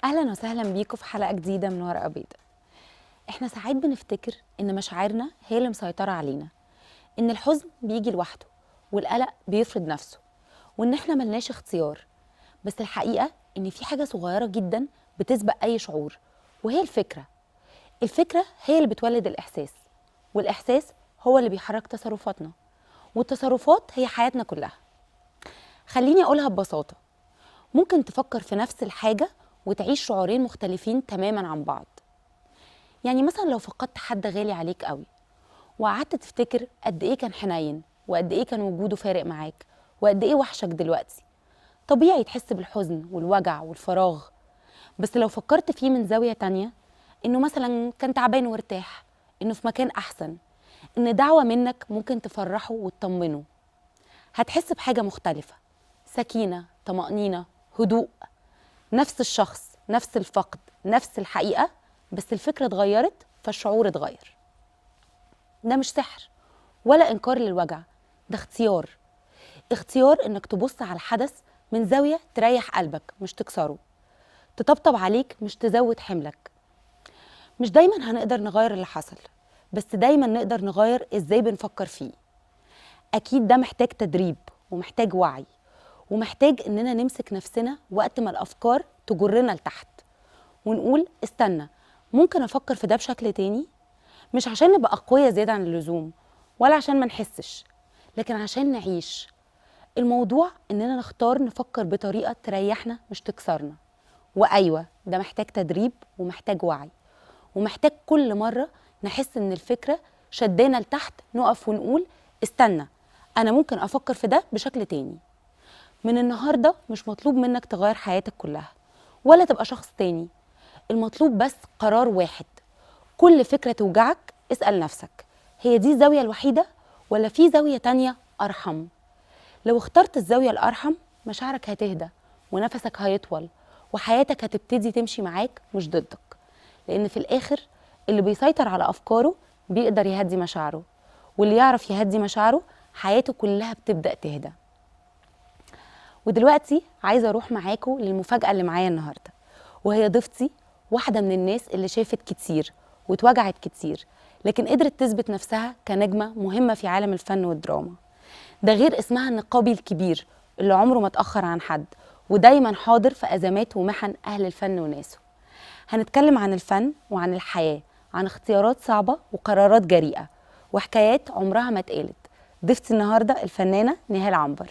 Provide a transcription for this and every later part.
أهلا وسهلا بيكم في حلقة جديدة من ورقة بيضاء. احنا ساعات بنفتكر إن مشاعرنا هي اللي مسيطرة علينا، إن الحزن بيجي لوحده والقلق بيفرض نفسه، وإن احنا ملناش اختيار. بس الحقيقة إن في حاجة صغيرة جدا بتسبق أي شعور، وهي الفكرة. الفكرة هي اللي بتولد الإحساس، والإحساس هو اللي بيحرك تصرفاتنا، والتصرفات هي حياتنا كلها. خليني أقولها ببساطة، ممكن تفكر في نفس الحاجة وتعيش شعورين مختلفين تماما عن بعض. يعني مثلا لو فقدت حد غالي عليك قوي وقعدت تفتكر قد ايه كان حنين وقد ايه كان وجوده فارق معاك وقد ايه وحشك دلوقتي، طبيعي تحس بالحزن والوجع والفراغ. بس لو فكرت فيه من زاوية تانية، انه مثلا كان تعبان وارتاح، انه في مكان احسن، ان دعوة منك ممكن تفرحه وتطمنه، هتحس بحاجة مختلفة، سكينة، طمأنينة، هدوء. نفس الشخص، نفس الفقد، نفس الحقيقة، بس الفكرة اتغيرت فالشعور اتغير. ده مش سحر ولا إنكار للوجع، ده اختيار. اختيار إنك تبص على الحدث من زاوية تريح قلبك مش تكسره، تطبطب عليك مش تزود حملك. مش دايما هنقدر نغير اللي حصل، بس دايما نقدر نغير إزاي بنفكر فيه. أكيد ده محتاج تدريب ومحتاج وعي، ومحتاج إننا نمسك نفسنا وقت ما الأفكار تجرنا لتحت ونقول استنى، ممكن أفكر في ده بشكل تاني. مش عشان نبقى أقوياء زيادة عن اللزوم ولا عشان ما نحسش، لكن عشان نعيش. الموضوع إننا نختار نفكر بطريقة تريحنا مش تكسرنا. وأيوة، ده محتاج تدريب ومحتاج وعي، ومحتاج كل مرة نحس إن الفكرة شدانا لتحت نقف ونقول استنى، أنا ممكن أفكر في ده بشكل تاني. من النهاردة مش مطلوب منك تغير حياتك كلها ولا تبقى شخص تاني، المطلوب بس قرار واحد. كل فكرة توجعك اسأل نفسك، هي دي الزاوية الوحيدة ولا في زاوية تانية أرحم؟ لو اخترت الزاوية الأرحم، مشاعرك هتهدى ونفسك هيطول وحياتك هتبتدي تمشي معاك مش ضدك. لأن في الآخر اللي بيسيطر على أفكاره بيقدر يهدي مشاعره، واللي يعرف يهدي مشاعره حياته كلها بتبدأ تهدى. ودلوقتي عايزة أروح معاكم للمفاجأة اللي معايا النهاردة، وهي ضيفتي واحدة من الناس اللي شافت كتير واتوجعت كتير، لكن قدرت تثبت نفسها كنجمة مهمة في عالم الفن والدراما. ده غير اسمها النقابي الكبير اللي عمره ما اتأخر عن حد، ودايما حاضر في أزمات ومحن أهل الفن وناسه. هنتكلم عن الفن وعن الحياة، عن اختيارات صعبة وقرارات جريئة وحكايات عمرها ما اتقالت. ضيفتي النهاردة الفنانة نهال عنبر.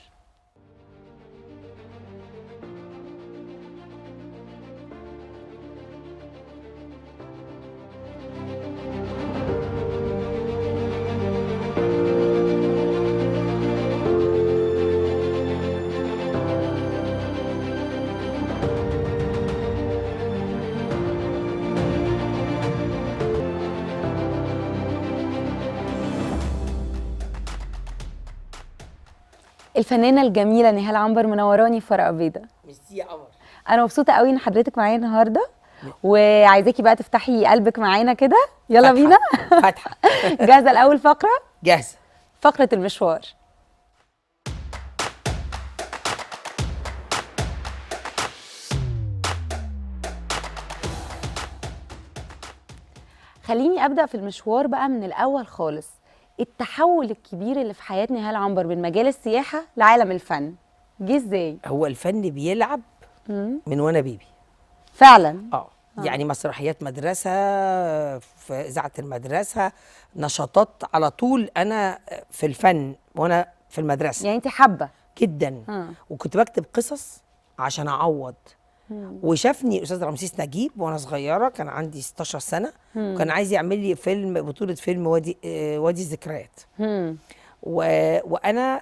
الفنانة الجميلة نهال عنبر منوراني في ورقة بيضاء. ميرسي يا قمر. أنا مبسوطة قوي إن حضرتك معايا النهاردة، وعايزاكي بقى تفتحي قلبك معانا كده. يلا بينا. فاتحة. جاهزة لأول فقرة؟ جاهزة. فقرة المشوار. خليني أبدأ في المشوار بقى من الأول خالص. التحول الكبير اللي في حياة نهال عنبر من مجال السياحة لعالم الفن جه ازاي؟ هو الفن بيلعب من وانا بيبي فعلا. يعني مسرحيات مدرسة، في إذاعة المدرسة، نشاطات على طول. أنا في الفن وأنا في المدرسة يعني أنت حابة جدا. وكنت بكتب قصص عشان أعوض. وشافني أستاذ رمسيس نجيب وأنا صغيرة، كان عندي 16 سنة، وكان عايز يعمل لي فيلم، بطولة فيلم وادي الذكريات. وانا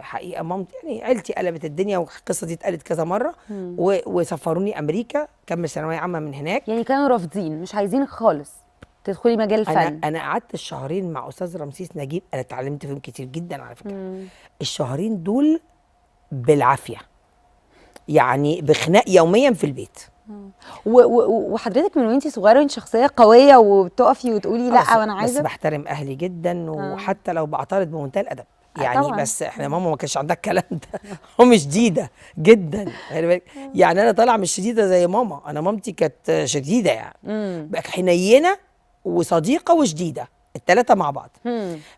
حقيقه مامتي يعني عيلتي قلبت الدنيا، والقصه دي اتقالت كذا مره. وسفروني امريكا، كمل ثانويه عامه من هناك. يعني كانوا رافضين، مش عايزينك خالص تدخلي مجال الفن. انا قعدت الشهرين مع استاذ رمسيس نجيب، انا اتعلمت فيهم كتير جدا على فكره. الشهرين دول بالعافيه، يعني بخناق يوميا في البيت. وحضرتك من وانتي صغيره وانت شخصيه قويه وبتقفي وتقولي لا وانا عايزه. بس بحترم اهلي جدا، وحتى لو بعترض بمنتهى الادب. يعني طبعا. بس احنا ماما ما كانش عندها الكلام ده. ماما شديده جدا، خلي بالك. يعني انا طالعه مش شديده زي ماما، انا مامتي كانت شديده يعني، بقى حنينه وصديقه وشديده، الثلاثه مع بعض.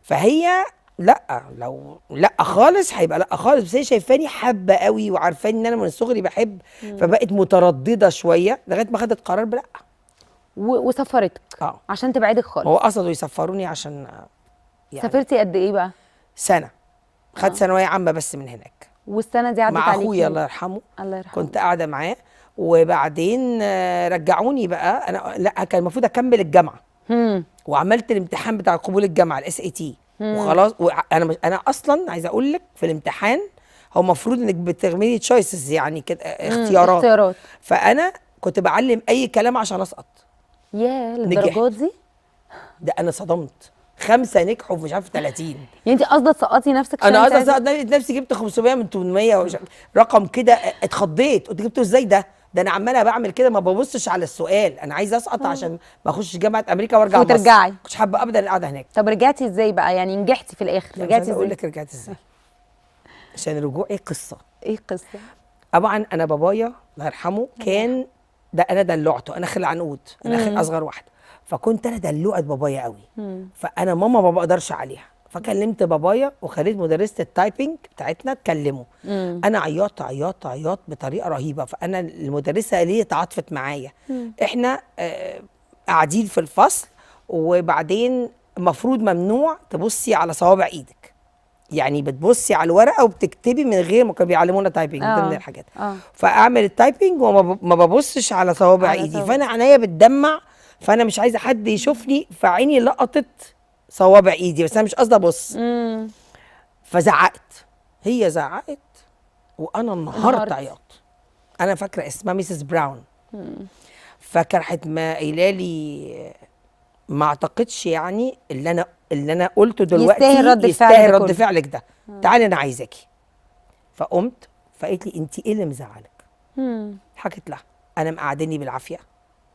فهي لا، لو لا خالص هيبقى لا خالص، بس هي شايفاني حابه قوي وعارفاني ان انا من صغري بحب، فبقت متردده شويه لغايه ما خدت قرار بلا. وسفرتك اه عشان تبعدك هو خالص. قصدوا يسفروني عشان يعني سافرتي قد ايه بقى؟ سنه، خدت ثانويه عامه بس من هناك والسنه دي عدت مع اخويا عليكي؟ الله يرحمه. الله يرحمه. كنت قاعده معاه، وبعدين رجعوني بقى. انا لا، كان المفروض اكمل الجامعه، وعملت الامتحان بتاع قبول الجامعه SAT وخلاص. انا اصلا عايزه اقول لك في الامتحان هو المفروض انك بتعملي تشويسز يعني كده، اختيارات. فانا كنت بعلم اي كلام عشان اسقط. ياه، نجحت. للدرجات دي؟ ده انا صدمت، 5 نجحوا في مش عارف 30. يعني انت قصدك تسقطي نفسك؟ انا عشان قصدي انت لقيت نفسي جبت 500 من 800 رقم كده، اتخضيت، قلت جبته ازاي ده؟ ده انا عماله بعمل كده ما ببصش على السؤال، انا عايزه اسقط عشان ما اخش جامعه امريكا وارجع مصر. وترجعي. كنتش حابه ابدا القعده هناك. طب رجعتي ازاي بقى؟ يعني نجحتي في الاخر، لا، مش رجعتي عايزه اقول ازاي؟ لك رجعت ازاي، عشان رجوعي قصه. ايه القصه؟ طبعا انا بابايا الله يرحمه كان ده، انا دلوعته، انا خل عنقود، انا اخر اصغر واحده، فكنت انا دلوعه بابايا قوي. فانا ماما ما بقدرش عليها، فكلمت بابايا وخليت مدرسه التايبنج بتاعتنا تكلمه. انا عيطت عيطت عيطت بطريقه رهيبه، فانا المدرسه اللي هي تعاطفت معايا. احنا قاعدين في الفصل، وبعدين المفروض ممنوع تبصي على صوابع ايدك، يعني بتبصي على الورقه وبتكتبي من غير ما كانوا بيعلمونا تايبنج من ضمن الحاجات. فاعمل التايبنج وما ببصش على صوابع ايدي، فانا عينيا بتدمع، فانا مش عايزه حد يشوفني، فعيني لقطت صوابع ايدي، بس انا مش قصدي ابص. فزعقت، هي زعقت وانا انهارت عياط. انا فاكره اسمها ميسيس براون. فكرحت ما قايله لي ما اعتقدش يعني اللي انا قلته دلوقتي يستاهل رد فعلك ده. تعالي انا عايزاكي. فقمت، فقالت لي انت ايه اللي مزعلك؟ حكيت لها انا مقعدني بالعافيه،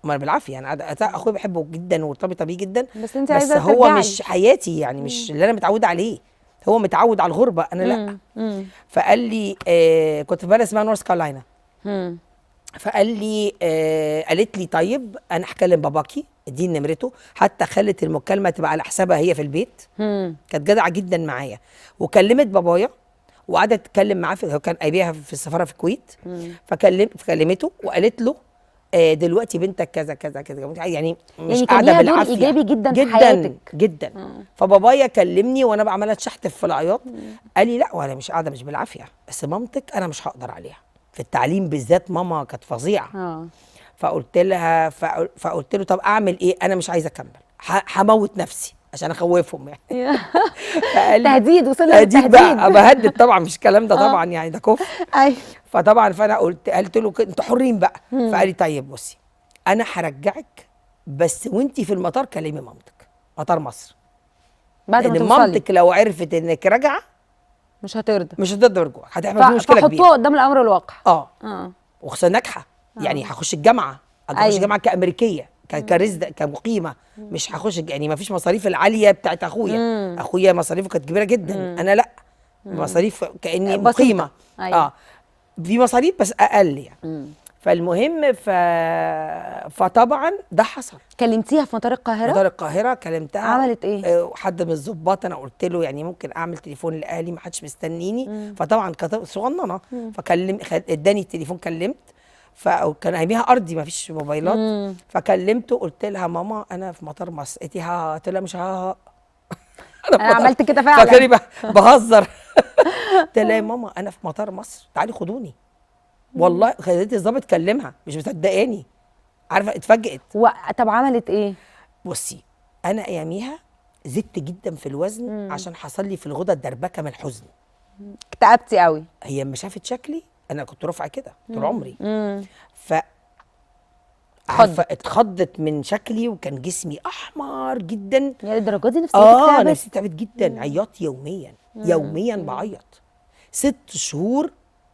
ما بالعافيه، انا قاعده اخويا بحبه جدا ومرتبطه بيه جدا، بس انت عايزه هو ترجعي. مش حياتي يعني، مش اللي انا متعوده عليه، هو متعود على الغربه، انا لا. فقال لي كنت في بلد اسمها نورث كارولاينا. فقال لي قالت لي طيب انا هكلم باباكي، اديني نمرته، حتى خلت المكالمه تبقى على حسابها هي في البيت. كانت جدعه جدا معايا، وكلمت بابايا وقعدت تتكلم معاه، هو كان قايبيها في السفاره في الكويت. فكلمته وقالت له دلوقتي بنتك كذا كذا كذا، يعني مش قاعده بالعافيه. كان ليها دور ايجابي جدا جدا في حياتك. جدا. فبابايا كلمني وانا بقى عماله اتشحتف في العياط، قال لي لا، وانا مش قاعده مش بالعافيه، بس مامتك انا مش هقدر عليها في التعليم بالذات، ماما كانت فظيعه. فقلت لها فقلت له طب اعمل ايه؟ انا مش عايزه اكمل، هموت نفسي عشان اخوفهم يعني. تهديد، وصلنا للتهديد بقى، بهدد طبعا، مش الكلام ده طبعا يعني، ده كفر. ايوه. فطبعا فانا قلت له انتوا حرين بقى. فقال لي طيب بصي، انا هرجعك، بس وانتي في المطار كلمي مامتك، مطار مصر، بعد ما لان توصلي مامتك لو عرفت انك راجعه مش هترضى، مش هتقدر رجوعك، هتعمل في مشكله كبيره. فحطوها قدام الامر الواقع. وخصوصا ناجحه، يعني هخش الجامعه، هخش الجامعه كامريكيه، كمقيمه، مش هخش يعني ما فيش مصاريف العاليه بتاعت اخويا. اخويا مصاريفه كانت كبيره جدا، انا لا، مصاريف كاني مقيمه. في مصاريف بس اقل يعني. فالمهم فطبعا ده حصل. كلمتيها في مطار القاهره؟ مطار القاهره كلمتها. عملت ايه؟ حد من الضباط، انا قلت له يعني ممكن اعمل تليفون لاهلي، ما حدش مستنيني. فطبعا كانت صغننه، اداني التليفون، كلمت، فكان اياميها ارضي ما فيش موبايلات. فكلمته قلت لها ماما انا في مطار مصر. قالت لي قلت لها مش انا عملت كده فعلا، فاكرني بهزر. قلت لها يا ماما انا في مطار مصر، تعالي خدوني. والله خليت الظابط كلمها، مش مصدقاني، عارفه اتفاجئت. طب عملت ايه؟ بصي انا اياميها زدت جدا في الوزن، عشان حصل لي في الغدة دربكه من الحزن. اكتئبتي قوي. هي لما شافت شكلي، انا كنت رافعه كده طول عمري. ف اتخضت من شكلي، وكان جسمي احمر جدا. يا الدرجه دي نفسيتك تعبت؟ نفسيتي تعبت جدا. عيطت يوميا، يوميا بعيط 6 شهور.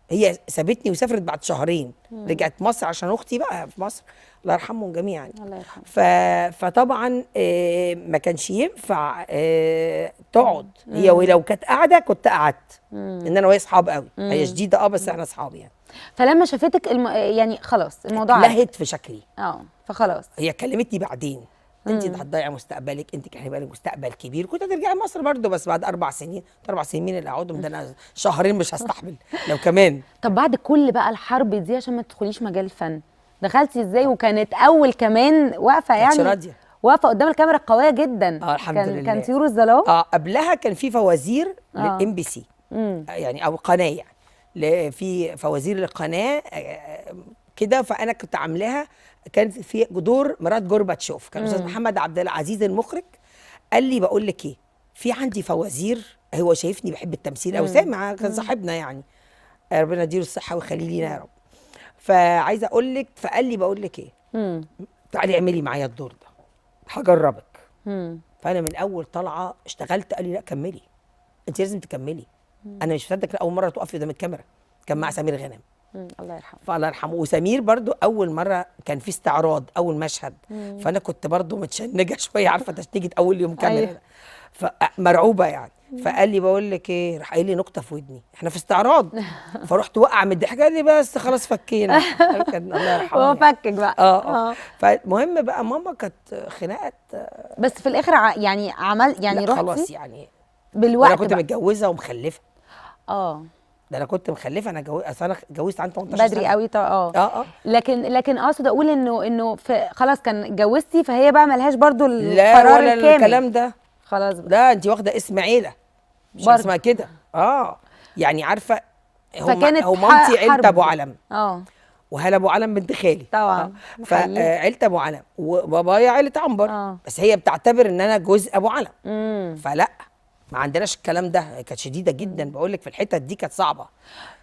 هي سابتني وسافرت بعد شهرين، رجعت مصر عشان اختي بقى في مصر، الله يرحمهم جميعا. الله يرحمه. فطبعا ما كانش ينفع تقعد هي، ولو كانت قاعده كنت قعدت، ان انا وهي اصحاب قوي، هي شديده بس احنا اصحاب يعني. فلما شافتك يعني خلاص الموضوع عدى. لهت في شكلي. فخلاص هي كلمتني بعدين، انت هتضيعي مستقبلك، انت كان هيبقى لك مستقبل كبير، كنت هترجعي مصر برضه بس بعد 4 سنين. 4 سنين مين اللي اقعدهم؟ ده انا شهرين مش هستحمل لو كمان. طب بعد كل بقى الحرب دي عشان ما تدخليش مجال الفن، دخلتي ازاي؟ وكانت اول كمان واقفه يعني راضيه، واقفه قدام الكاميرا قويه جدا. الحمد لله. كان طيور الظلام. قبلها كان في فوازير للام بي سي يعني، او قناه يعني، في فوازير للقناه كده، فانا كنت عاملاها. كانت في دور مرات جورباتشوف، كان الاستاذ محمد عبد العزيز المخرج قال لي بقول لك ايه، في عندي فوازير، هو شايفني بحب التمثيل او سامع، كان صاحبنا يعني، ربنا يديله الصحه ويخليه لينا يا رب. فعايزه اقول لك، فقال لي بقول لك ايه، تعالي اعملي معايا الدور ده هجربك. فانا من اول طلعه اشتغلت، قال لي لا كملي، انت لازم تكملي. انا مش مصدق اول مره تقفي قدام الكاميرا. كان مع سمير غانم الله يرحمه. فالله يرحمه. وسمير برضو اول مره كان في استعراض اول مشهد، فانا كنت برضو متشنجه شويه، عارفه تشنيجه اول يوم كاميرا. أيوه. فمرعوبه يعني. فقال لي بقول لك ايه، راح قايل لي نكته في ودني، احنا في استعراض. فرحت وقع من الضحك، قال لي بس خلاص فكينا. كان الله يرحمه هو يعني. فكك بقى. فالمهم بقى ماما كانت خناقات، بس في الاخر يعني يعني رحتي خلاص يعني بالوقت. انا كنت بقى متجوزه ومخلفه. ده انا كنت مخلفه، انا اصل انا اتجوزت عندي 18 بدري سنه قوي. لكن اقصد اقول انه خلاص كان اتجوزتي، فهي بقى ملهاش برضو لا القرار ولا الكامل. الكلام ده خلاص بقى. لا، انت واخده اسم عيله مش اسمها كده. يعني عارفه، هو مامتي عيله ابو علم، وهلا ابو علم بنت خالي طبعا. فعيله ابو علم، وبابايا عيله عنبر. بس هي بتعتبر ان انا جزء ابو علم. فلا، ما عندناش الكلام ده. كانت شديده جدا، بقول لك في الحتت دي كانت صعبه.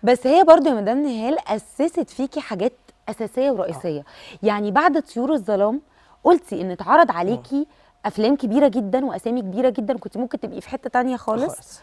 بس هي برضو يا مدام نهال اسست فيكي حاجات اساسيه ورئيسيه. يعني بعد طيور الظلام قلتي ان اتعرض عليكي افلام كبيره جدا واسامي كبيره جدا، كنت ممكن تبقي في حته تانية خالص.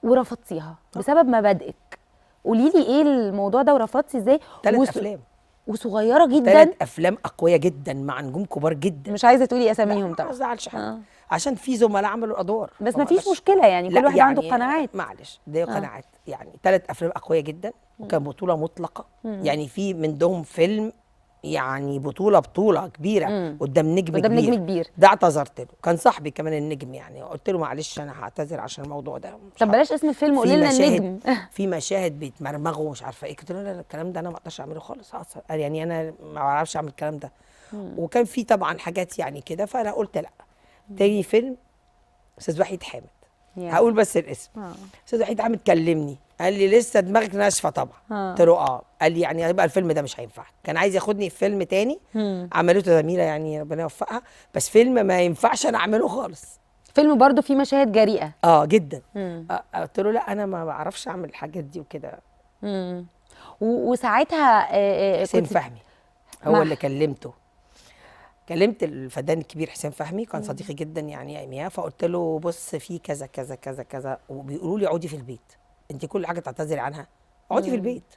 ورفضتيها بسبب مبادئك. قولي لي ايه الموضوع ده ورفضتي ازاي؟ 3 أفلام وصغيره جدا. 3 أفلام اقوياء جدا مع نجوم كبار جدا. مش عايزه تقولي اساميهم طبعا، ما زعلش حد عشان في زملاء عملوا الادوار، بس ما فيش مشكله يعني، كل واحد عنده قناعات. معلش دي قناعات يعني. 3 أفلام اقوياء جدا، وكان بطوله مطلقه. يعني في منهم فيلم يعني بطوله كبيره قدام نجم كبير. ده اعتذرت له، كان صاحبي كمان النجم يعني، قلت له معلش انا هعتذر عشان الموضوع ده. طب بلاش اسم الفيلم، قولي لنا النجم. في مشاهد بيتمرمغوا ومش عارفه ايه، قلت له لا الكلام ده انا ما اقدرش اعمله خالص. قال يعني انا ما بعرفش اعمل الكلام ده. وكان في طبعا حاجات يعني كده، فانا قلت لا. تاني فيلم استاذ وحيد حامد، هقول بس الاسم. استاذ وحيد حامد كلمني قال لي لسه دماغك ناشفه طبعا. قلت له قال لي يعني هيبقى الفيلم ده مش هينفع. كان عايز ياخدني في فيلم تاني عملته زميله يعني ربنا يوفقها، بس فيلم ما ينفعش انا اعمله خالص. فيلم برضو فيه مشاهد جريئه جدا. قلت له لا انا ما بعرفش اعمل الحاجات دي وكده. وساعتها حسين فهمي هو اللي كلمت الفنان الكبير حسين فهمي، كان صديقي جدا يعني اياميها. فقلت له بص في كذا كذا كذا كذا، وبيقولوا لي اقعدي في البيت، انت كل حاجه تعتذري عنها اقعدي في البيت،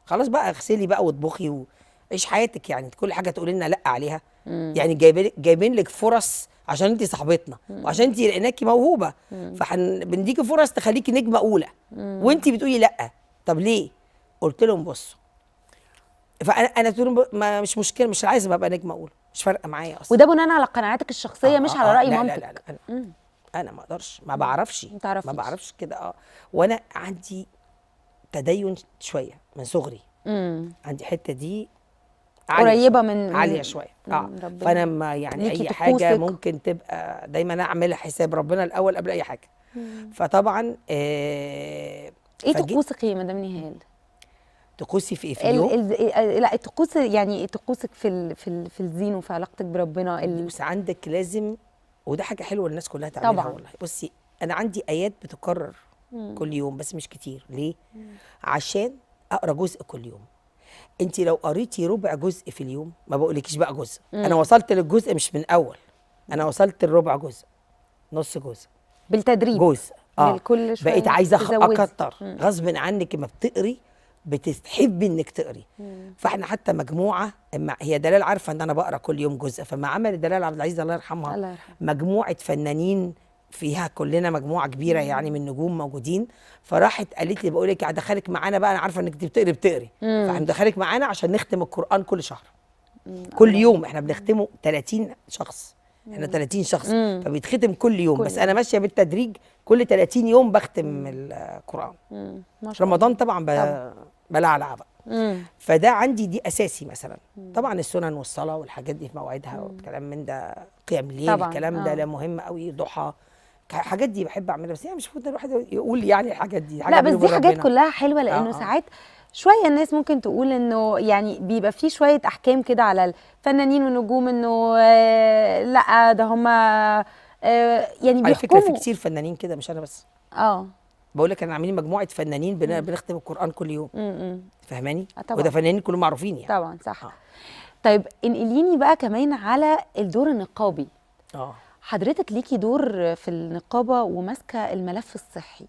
خلاص بقى اغسلي بقى واطبخي وعيش حياتك يعني، كل حاجه تقولي لنا لا عليها. يعني جايبين لك فرص عشان انت صاحبتنا وعشان انت لقيناكي موهوبه، فبنديكي فرص تخليكي نجمه اولى وانت بتقولي لا. طب ليه؟ قلت لهم بصوا، فانا قلت لهم مش مشكله، مش عايزه ابقى نجمه اولى، مش فارقه معايا اصلا. وده بناء على قناعاتك الشخصيه مش على راي مامتك؟ لا انا ما اقدرش، ما بعرفش كده. وانا عندي تدين شويه من صغري. عندي حته دي قريبه من عاليه شويه. فانا ما يعني اي حاجه ممكن تبقى دايما اعملها حساب ربنا الاول قبل اي حاجه. فطبعا ايه طقوسك يا مدام نهال؟ طقوسي في ايه في اليوم؟ لا الطقوس يعني طقوسك في الدين وفي علاقتك بربنا. بس عندك لازم، وده حاجه حلوه الناس كلها تعملها طبعا. والله. بصي انا عندي ايات بتكرر كل يوم بس مش كتير. ليه؟ عشان اقرا جزء كل يوم. انت لو قريتي ربع جزء في اليوم، ما بقولكيش بقى جزء، انا وصلت للجزء مش من اول، انا وصلت لربع جزء، نص جزء، بالتدريب جزء. كل شويه بقيت عايزه اكتر غصب عنك. ما بتقري بتحبي انك تقري. فاحنا حتى مجموعه، هي دلال عارفه ان انا بقرا كل يوم جزء، فما عملت دلال عبد العزيز الله يرحمها الله يرحمه. مجموعه فنانين فيها كلنا مجموعه كبيره يعني من نجوم موجودين، فراحت قالت لي بقول لك هدخلك معانا بقى، انا عارفه انك بتقري فهندخلك معانا عشان نختم القران كل شهر. كل يوم احنا بنختمه 30 شخص، احنا 30 شخص فبيتختم كل يوم، بس انا ماشيه بالتدريج، كل 30 يوم بختم القران. ما شاء رمضان طبعا بلعلع بقى. فده عندي دي اساسي مثلا. طبعا السنن والصلاه والحاجات دي في موعدها والكلام من ده، قيام الليل الكلام ده لا مهم قوي، ضحى، الحاجات دي بحب اعملها، بس يعني مش المفروض الواحد يقول يعني الحاجات دي لا، بس دي حاجات كلها حلوه، لانه ساعات شويه الناس ممكن تقول انه يعني بيبقى في شويه احكام كده على الفنانين والنجوم، انه لا ده هم يعني على فكره في بيحكموا. كتير فنانين كده، مش انا بس. اه بقول لك انا عاملين مجموعه فنانين بنختم القران كل يوم. فاهماني؟ طبعا. وده فنانين كلهم معروفين يعني. طبعا صح. طيب انقليني بقى كمان على الدور النقابي. حضرتك ليكي دور في النقابه وماسكه الملف الصحي.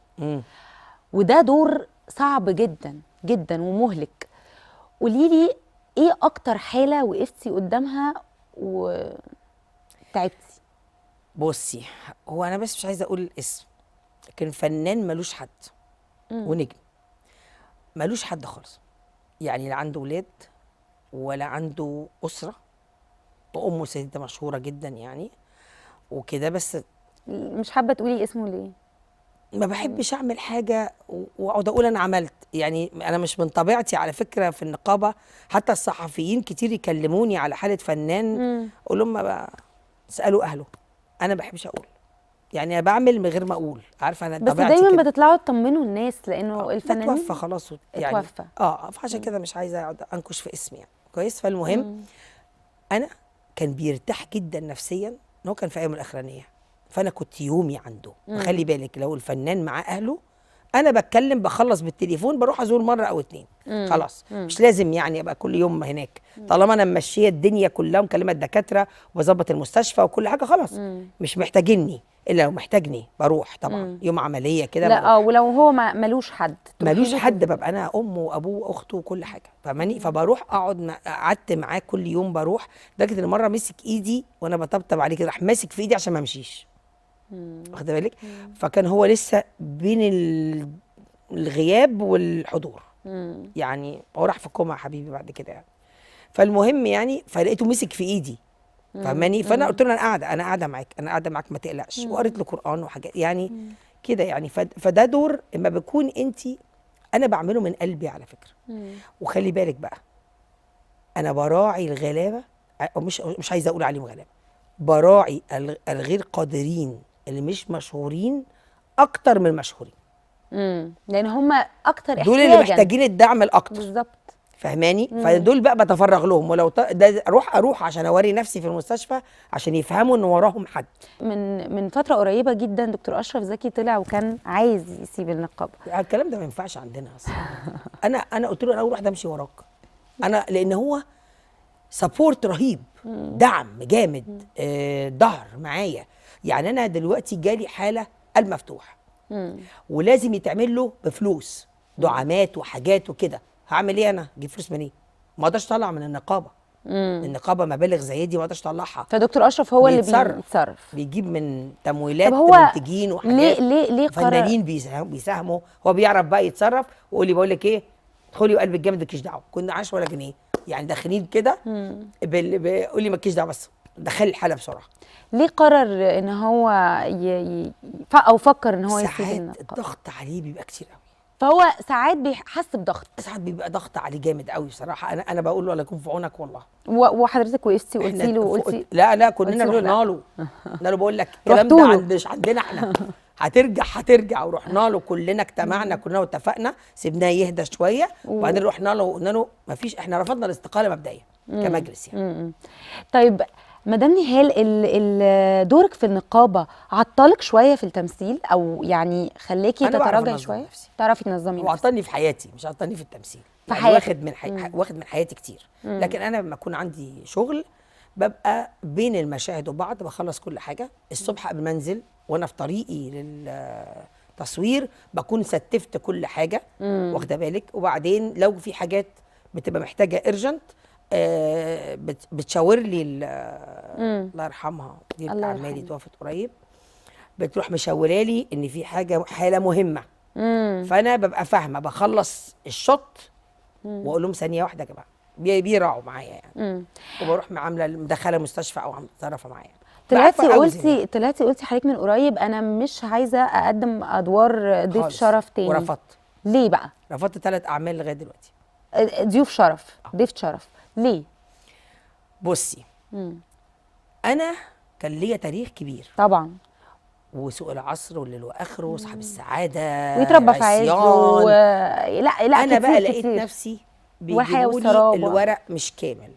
وده دور صعب جدا جدا ومهلك. قولي لي ايه اكتر حاله وقفتي قدامها وتعبتي؟ بصي، هو انا بس مش عايزه اقول الاسم، لكن فنان ملوش حد ونجم ملوش حد خالص، يعني لا عنده ولاد ولا عنده اسره، وامه سيده مشهوره جدا يعني وكده، بس مش حابه تقولي اسمه ليه؟ ما بحبش اعمل حاجه واقعد اقول انا عملت، يعني انا مش من طبيعتي على فكره في النقابه. حتى الصحفيين كتير يكلموني على حاله فنان اقول لهم بقى اسالوا اهله، انا ما بحبش اقول، يعني انا بعمل من غير ما اقول، عارفه انا بس طبيعتي دايما كده. بتطلعوا تطمنوا الناس، لانه الفنانين توفى خلاص يعني توفى. فعشان كده مش عايزه اقعد انكش في اسمي يعني. كويس. فالمهم انا كان بيرتاح جدا نفسيا ان هو كان في ايام الاخرانيه، فانا كنت يومي عنده. خلي بالك لو الفنان مع اهله، انا بتكلم بخلص بالتليفون بروح ازور مره او اتنين خلاص. مش لازم يعني ابقى كل يوم هناك، طالما انا ممشيه الدنيا كلها ومكلمه الدكاتره وبظبط المستشفى وكل حاجه خلاص. مش محتاجيني، الا لو محتاجني بروح طبعا يوم عمليه كده. لا ولو هو ملوش حد، ملوش حد ببقى انا امه وابوه واخته وكل حاجه، فاهماني؟ فبروح قعدت معاه كل يوم بروح، لدرجه ان مره مسك ايدي وانا بطبطب عليه كده، راح ماسك في ايدي عشان ما امشيش. واخده بالك؟ فكان هو لسه بين الغياب والحضور، يعني هو راح في كوما يا حبيبي بعد كده يعني. فالمهم يعني فلقيته مسك في ايدي، فاهماني؟ فانا قلت له انا قاعده معاك، انا قاعده معاك ما تقلقش، وقريت له قران وحاجات يعني كده يعني. فده دور اما بكون انت، انا بعمله من قلبي على فكره. وخلي بالك بقى، انا براعي الغلابه، أو مش عايزه اقول عليهم غلابه، براعي الغير قادرين اللي مش مشهورين اكتر من المشهورين. لان هم اكتر احتياجا، دول اللي محتاجين الدعم الاكتر. بالظبط. فاهماني؟ فدول بقى بتفرغ لهم، ولو ده اروح عشان اوري نفسي في المستشفى عشان يفهموا ان وراهم حد. من فتره قريبه جدا دكتور اشرف زكي طلع وكان عايز يسيب النقابه. الكلام ده ما ينفعش عندنا اصلا. انا قلت له انا اول واحده امشي وراك، انا لان هو سبورت رهيب، دعم جامد، ظهر معايا. يعني انا دلوقتي جالي حاله قلب مفتوح ولازم يتعمل له بفلوس، دعامات وحاجات وكده. هعمل ايه انا؟ اجيب فلوس منين؟ ما اقدرش اطلع من النقابه. النقابه مبالغ زي دي ما اقدرش اطلعها. فدكتور اشرف هو اللي بيتصرف، بيجيب من تمويلات منتجين وحاجات. ليه فنانين بيساهموا، هو بيعرف بقى يتصرف ويقول لي بقول لك ايه، ادخلي وقلب الجامد مالكيش دعوه، كنا 10 ولا جنيه يعني داخلين كده بيقول لي مالكيش دعوه، بس دخلي الحاله بسرعه. ليه قرر ان هو او فكر ان هو يسيب النقابه؟ ساعات الضغط عليه بيبقى كتير قوي، فهو ساعات بيحس بضغط، ساعات بيبقى ضغط عليه جامد قوي بصراحه. انا بقول له الله يكون في عونك والله. وحضرتك وقفتي وقلتي له لا كلنا رحنا له، قلنا له بقول لك الكلام ده مش عندنا احنا، هترجع. ورحنا له كلنا، اجتمعنا كلنا واتفقنا، سيبناه يهدى شويه وبعدين رحنا له وقلنا له ما فيش، احنا رفضنا الاستقاله مبدئيا كمجلس يعني. طيب مدام نهال، دورك في النقابه عطلك شويه في التمثيل، او يعني خليكي تتراجعي شويه؟ تعرفي تنظمي هو عطلني في حياتي، مش عطلني في التمثيل يعني. واخد من حياتي كتير. لكن انا لما اكون عندي شغل ببقى بين المشاهد وبعض، بخلص كل حاجه الصبح قبل ما انزل وانا في طريقي تصوير بكون ستفت كل حاجه، واخده بالك. وبعدين لو في حاجات بتبقى محتاجه ارجنت بتشاور لي الله يرحمها، دي الله اعمالي يرحمه. توفت قريب، بتروح مشاوره لي ان في حاله مهمه. فانا ببقى فاهمه، بخلص الشوت واقول لهم ثانيه واحده يا جماعه، بيراعوا معايا يعني. وبروح عامله مدخله مستشفى او متصرفه معايا. طلعتي قلتي حضرتك من قريب انا مش عايزه اقدم ادوار ضيف خالص. شرف تاني. ورفضت. ليه بقى؟ رفضت 3 اعمال لغايه دلوقتي. ضيوف شرف، ضيف شرف، ليه؟ بصي، انا كان ليا تاريخ كبير طبعا. وسوق العصر والليل واخره وصاحب السعاده ويتربى في عزه لا لا، انا كتير بقى لقيت كتير. نفسي والحياة بيجيبوا لي والسرابة. الورق مش كامل.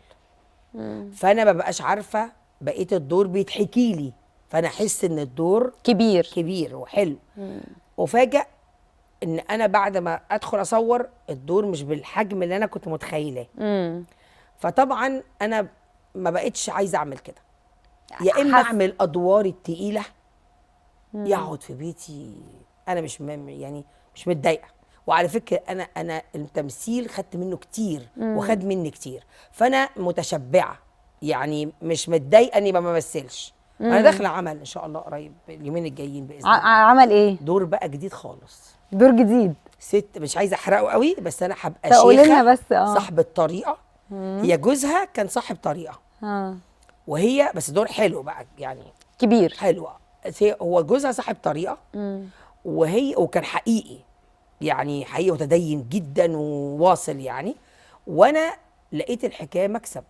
فانا ما بقاش عارفه بقيت الدور بيتحكي لي، فانا احس ان الدور كبير وحلو. وفاجأ ان انا بعد ما ادخل اصور الدور مش بالحجم اللي انا كنت متخيلاه. فطبعا انا ما بقتش عايزه اعمل كده، يا اما اعمل ادوار التقيله يقعد في بيتي. انا يعني مش متضايقه. وعلى فكره انا التمثيل خدت منه كتير وخد مني كتير، فانا متشبعه يعني مش متضايقه اني ما بمثلش. انا داخله عمل ان شاء الله قريب اليومين الجايين باذن الله. عمل ايه؟ دور بقى جديد خالص. دور جديد. ست مش عايزه احرقه قوي، بس انا هبقى قولي لنا شيخه بس. صاحبه طريقه. هي جوزها كان صاحب طريقه. وهي بس دور حلو بقى يعني كبير حلوه. هو جوزها صاحب طريقه. وكان حقيقي يعني حقيقي وتدين جدا وواصل يعني. وانا لقيت الحكايه مكسب.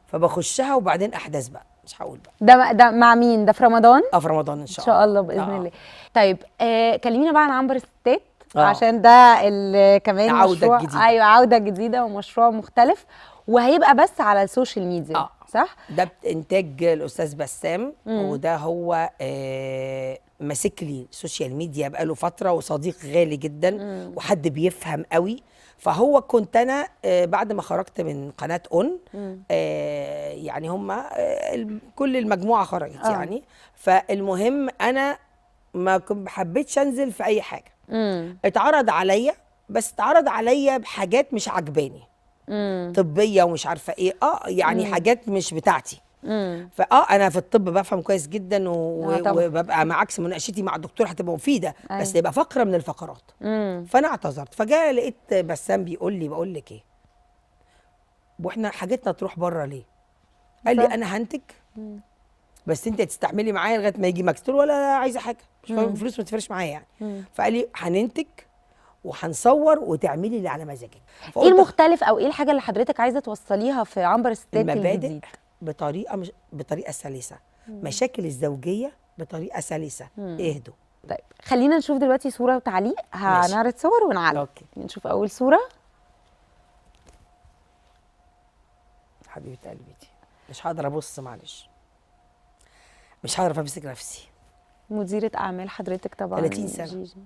فبخشها وبعدين احداث بقى مش هقول بقى. ده مع مين؟ ده في رمضان؟ في رمضان ان شاء الله باذن الله. طيب كلمينا بقى عن عنبر الستات. عشان ده كمان عودة مشروع جديدة. ايوه عوده جديده ومشروع مختلف، وهيبقى بس على السوشيال ميديا. صح؟ ده انتاج الاستاذ بسام. وده هو ماسك لي السوشيال ميديا بقاله فتره، وصديق غالي جدا وحد بيفهم قوي. فهو كنت انا بعد ما خرجت من قناه يعني هم كل المجموعه خرجت يعني. فالمهم انا ما حبيتش انزل في اي حاجه. اتعرض عليا، بس اتعرض عليا بحاجات مش عجباني، طبيه ومش عارفه ايه. يعني حاجات مش بتاعتي. انا في الطب بفهم كويس جدا وببقى عكس مناقشتي مع الدكتور هتبقى مفيده. بس يبقى فقره من الفقرات. فانا اعتذرت. فجاء لقيت بسام بيقول لي بقول لك ايه، واحنا حاجتنا تروح بره ليه؟ قال لي انا هنتج بس انت تستحملي معايا لغايه ما يجي ماكس. ولا عايزه حاجه، مش فاهم فلوس ما تفرقش معايا يعني. فقال لي هننتج وهنصور وتعملي اللي على مزاجك. ايه المختلف او ايه الحاجه اللي حضرتك عايزه توصليها في عنبر الستات الجديد؟ بطريقه سلسه. مشاكل الزوجيه بطريقه سلسه. اهدوا. طيب خلينا نشوف دلوقتي صوره وتعليق. هنعرض صور ونعلق. اوكي. نشوف اول صوره. حبيبه قلبي دي مش هقدر ابص، معلش مش هعرف امسك نفسي. مديره اعمال حضرتك طبعا 30 سنه جيجي.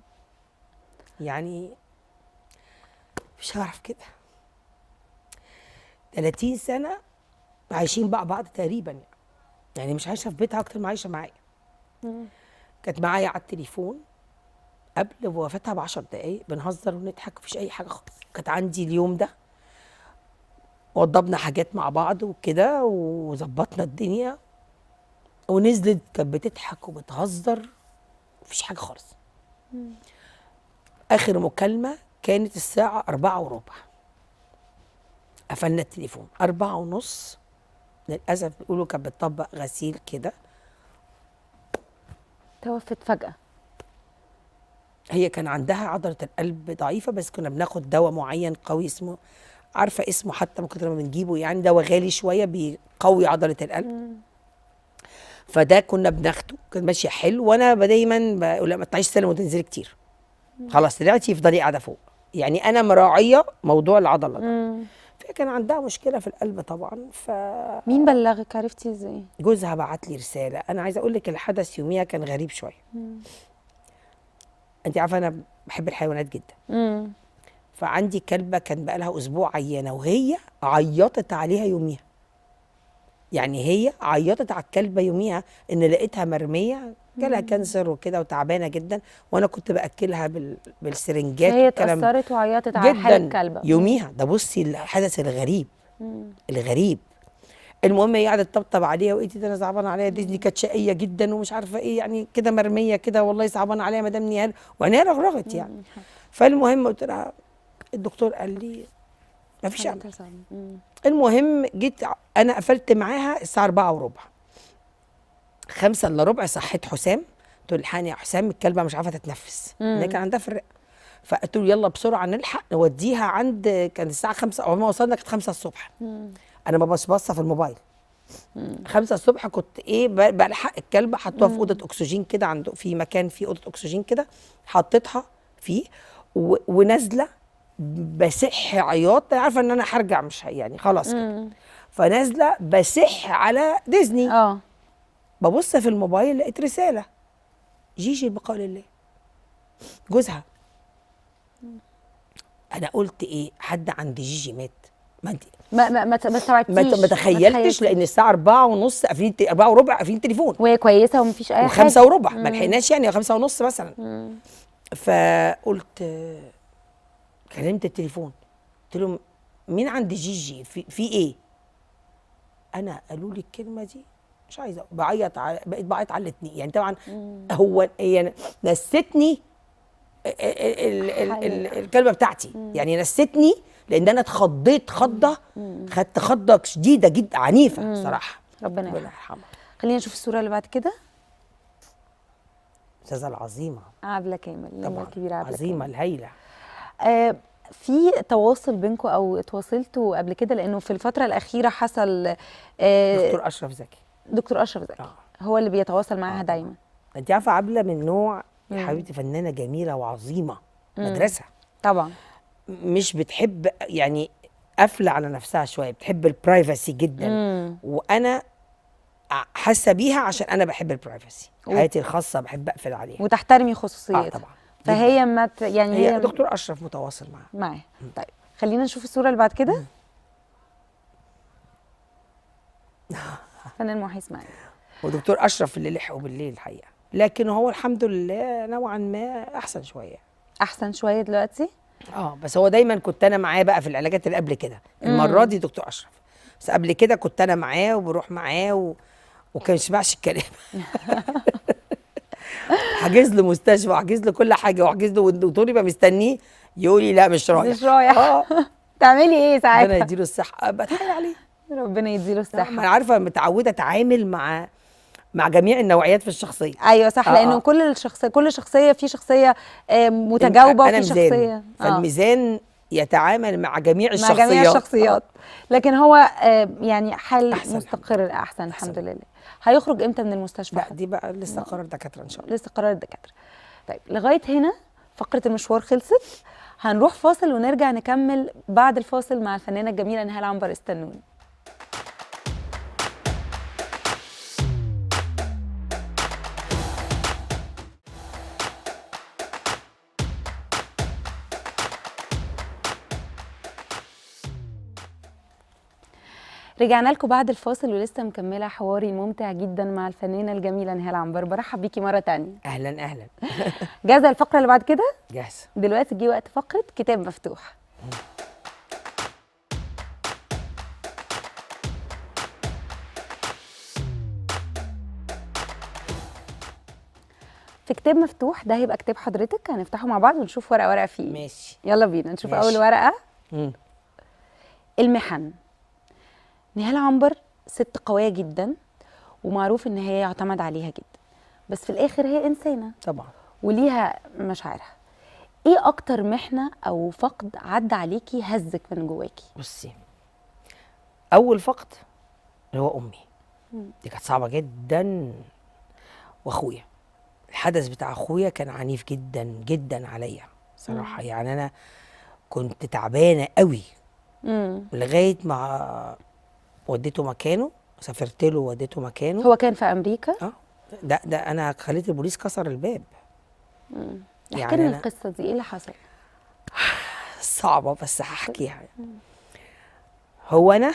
يعني مش هعرف كده. 30 سنه عايشين مع بعض تقريبا يعني مش عايشه في بيتها اكتر ما عايشه معايا. كانت معايا على التليفون قبل وفاتها ب10 دقايق، بنهزر ونضحك مفيش اي حاجه خالص. كانت عندي اليوم ده وضبنا حاجات مع بعض وكده وظبطنا الدنيا، ونزلت كانت بتضحك وبتهزر مفيش حاجه خالص. اخر مكالمه كانت الساعه 4:15. قفلنا التليفون 4:30. للاسف بيقولوا كانت بتطبق غسيل كده، توفت فجاه. هي كان عندها عضله القلب ضعيفه، بس كنا بناخد دواء معين قوي اسمه، عارفه اسمه حتى من كتر ما بنجيبه يعني، دواء غالي شويه بيقوي عضله القلب. فده كنا بناخده، كان ماشيه حلو. وانا دايما بقول لها ما تطلعيش سلم وتنزلي كتير. خلاص طلعتي افضلي قاعده فوق. يعني انا مراعيه موضوع العضله ده. فكان عندها مشكله في القلب طبعا. مين بلغك؟ عرفتي ازاي؟ جوزها بعت لي رساله. انا عايزه اقول لك الحدث يوميها كان غريب شويه. انت عارفه انا بحب الحيوانات جدا. فعندي كلبه كان بقى لها اسبوع عيانه، وهي عيطت عليها يوميها. يعني هي عيطت على الكلبه يوميها ان لقيتها مرميه جالها كانسر وكده وتعبانه جدا، وانا كنت باكلها بالسرنجات هي والكلام ده. اتأثرت وعيطت على حال جدا الكلبة. يوميها. ده بصي الحدث الغريب، الغريب. المهم هي قعدت تطبطب عليها، وقلت ده انا صعبانه عليها، دي كانت شقيه جدا ومش عارفه ايه، يعني كده مرميه كده، والله صعبانه عليها مدام نهال، وعينيها رغرغت يعني. فالمهم قلت لها، الدكتور قال لي ما فيش امل. المهم جيت انا قفلت معاها الساعه 4:15، 5 الا ربع صحيت حسام، قلت له الحقني يا حسام الكلبه مش عارفه تتنفس، هي كان عندها في الرئه. فقلت له يلا بسرعه نلحق نوديها عند، كان الساعه 5 اول ما وصلنا كانت 5 الصبح. انا ما باصه في الموبايل. 5 الصبح كنت ايه بلحق الكلبه، حطوها في اوضه اكسجين كده، عنده في مكان فيه اوضه اكسجين كده، حطيتها فيه ونازله بسح عياط، عارفه ان انا هرجع مش يعني خلاص كده. فنازله بسح على ديزني، ببص في الموبايل لقيت رساله، جيجي البقاء لله، جوزها. انا قلت ايه، حد عند جيجي مات؟ ما انت ما استوعبتيش، ما تخيلتش، لان الساعه 4:30 قافلين 4:15 قافلين التليفون، وهي كويسه ومفيش اي حاجه. و5:15 ما لحقناش يعني، 5:30 مثلا. فقلت كلمت التليفون، قلت لهم مين عند جيجي، في ايه؟ انا قالوا لي الكلمه دي مش عايزه، بعيط بقيت بعيط على الاثنين يعني طبعا. هو هي نستني الكلمه بتاعتي، يعني نستني، لان انا اتخضيت خضه، خدت خضه شديده جدا عنيفه صراحه. ربنا يرحمها. خلينا نشوف الصوره اللي بعد كده. الاستاذه العظيمه عبلة كامل، طبعا الكبيره عبلة عظيمه كامل. الهايله. في تواصل بينكم او اتواصلتوا قبل كده؟ لانه في الفتره الاخيره حصل دكتور اشرف زكي. دكتور اشرف زكي هو اللي بيتواصل معاها دايما. انت عارفه عبلة من نوع يا حبيبتي فنانه جميله وعظيمه، مدرسه طبعا، مش بتحب يعني قافله على نفسها شويه، بتحب البرايفسي جدا. وانا حاسه بيها عشان انا بحب البرايفسي، حياتي الخاصه بحب اقفل عليها وتحترمي خصوصيتها. طبعا. فهي ما يعني هي دكتور اشرف متواصل معاها. طيب خلينا نشوف الصوره اللي بعد كده. فنان محي اسماعيل ودكتور اشرف اللي لحقوا بالليل الحقيقه، لكن هو الحمد لله نوعا ما احسن شويه. احسن شويه دلوقتي. بس هو دايما كنت انا معاه بقى في العلاجات اللي قبل كده. المره دي دكتور اشرف، بس قبل كده كنت انا معاه وبروح معاه وكان يسمعش الكلام. حاجز له مستشفى وحجز له كل حاجه وحجز له، والدكتور يبقى مستنيه يقول لي لا مش رايح. مش رايح. تعملي ايه ساعتها؟ ربنا يديله الصحه، بتحايل عليه. ربنا يديله الصحه. ما انا عارفه متعوده اتعامل مع جميع النوعيات في الشخصيه. ايوه صح. لانه كل شخصيه في شخصيه متجاوبه، وفي شخصيه فالميزان يتعامل مع جميع الشخصيات. مع جميع الشخصيات. لكن هو يعني حال أحسن مستقر احسن الحمد لله. هيخرج امتى من المستشفى؟ لا دي بقى لسه قرار الدكاتره ان شاء الله. لسه قرار الدكاتره. طيب لغايه هنا فقره المشوار خلصت. هنروح فاصل ونرجع نكمل بعد الفاصل مع الفنانه الجميله نهال عنبر. استنوني. رجعنا لكم بعد الفاصل ولسه مكمله حواري الممتع جدا مع الفنانه الجميله نهال عنبر. برحب بيكي مره تانية. اهلا اهلا. جاهزه الفقره اللي بعد كده؟ جاهزه. دلوقتي جه وقت فقره كتاب مفتوح. في كتاب مفتوح ده هيبقى كتاب حضرتك، هنفتحه مع بعض ونشوف ورقه ورقه فيه. ماشي يلا بينا نشوف. ماشي. اول ورقه المحن. نهال عنبر ست قويه جدا ومعروف ان هي يعتمد عليها جدا، بس في الاخر هي انسانه طبعا وليها مشاعرها. ايه اكتر محنه او فقد عدى عليكي هزك من جواكي؟ بصي، اول فقد اللي هو امي، دي كانت صعبه جدا، واخويا. الحدث بتاع اخويا كان عنيف جدا جدا عليا صراحه. يعني انا كنت تعبانه قوي لغايه ما وديته مكانه، سافرت له وديته مكانه. هو كان في امريكا؟ ده انا خليت البوليس كسر الباب. احكي لنا القصه دي، ايه اللي حصل؟ صعبه بس هحكيها. هو انا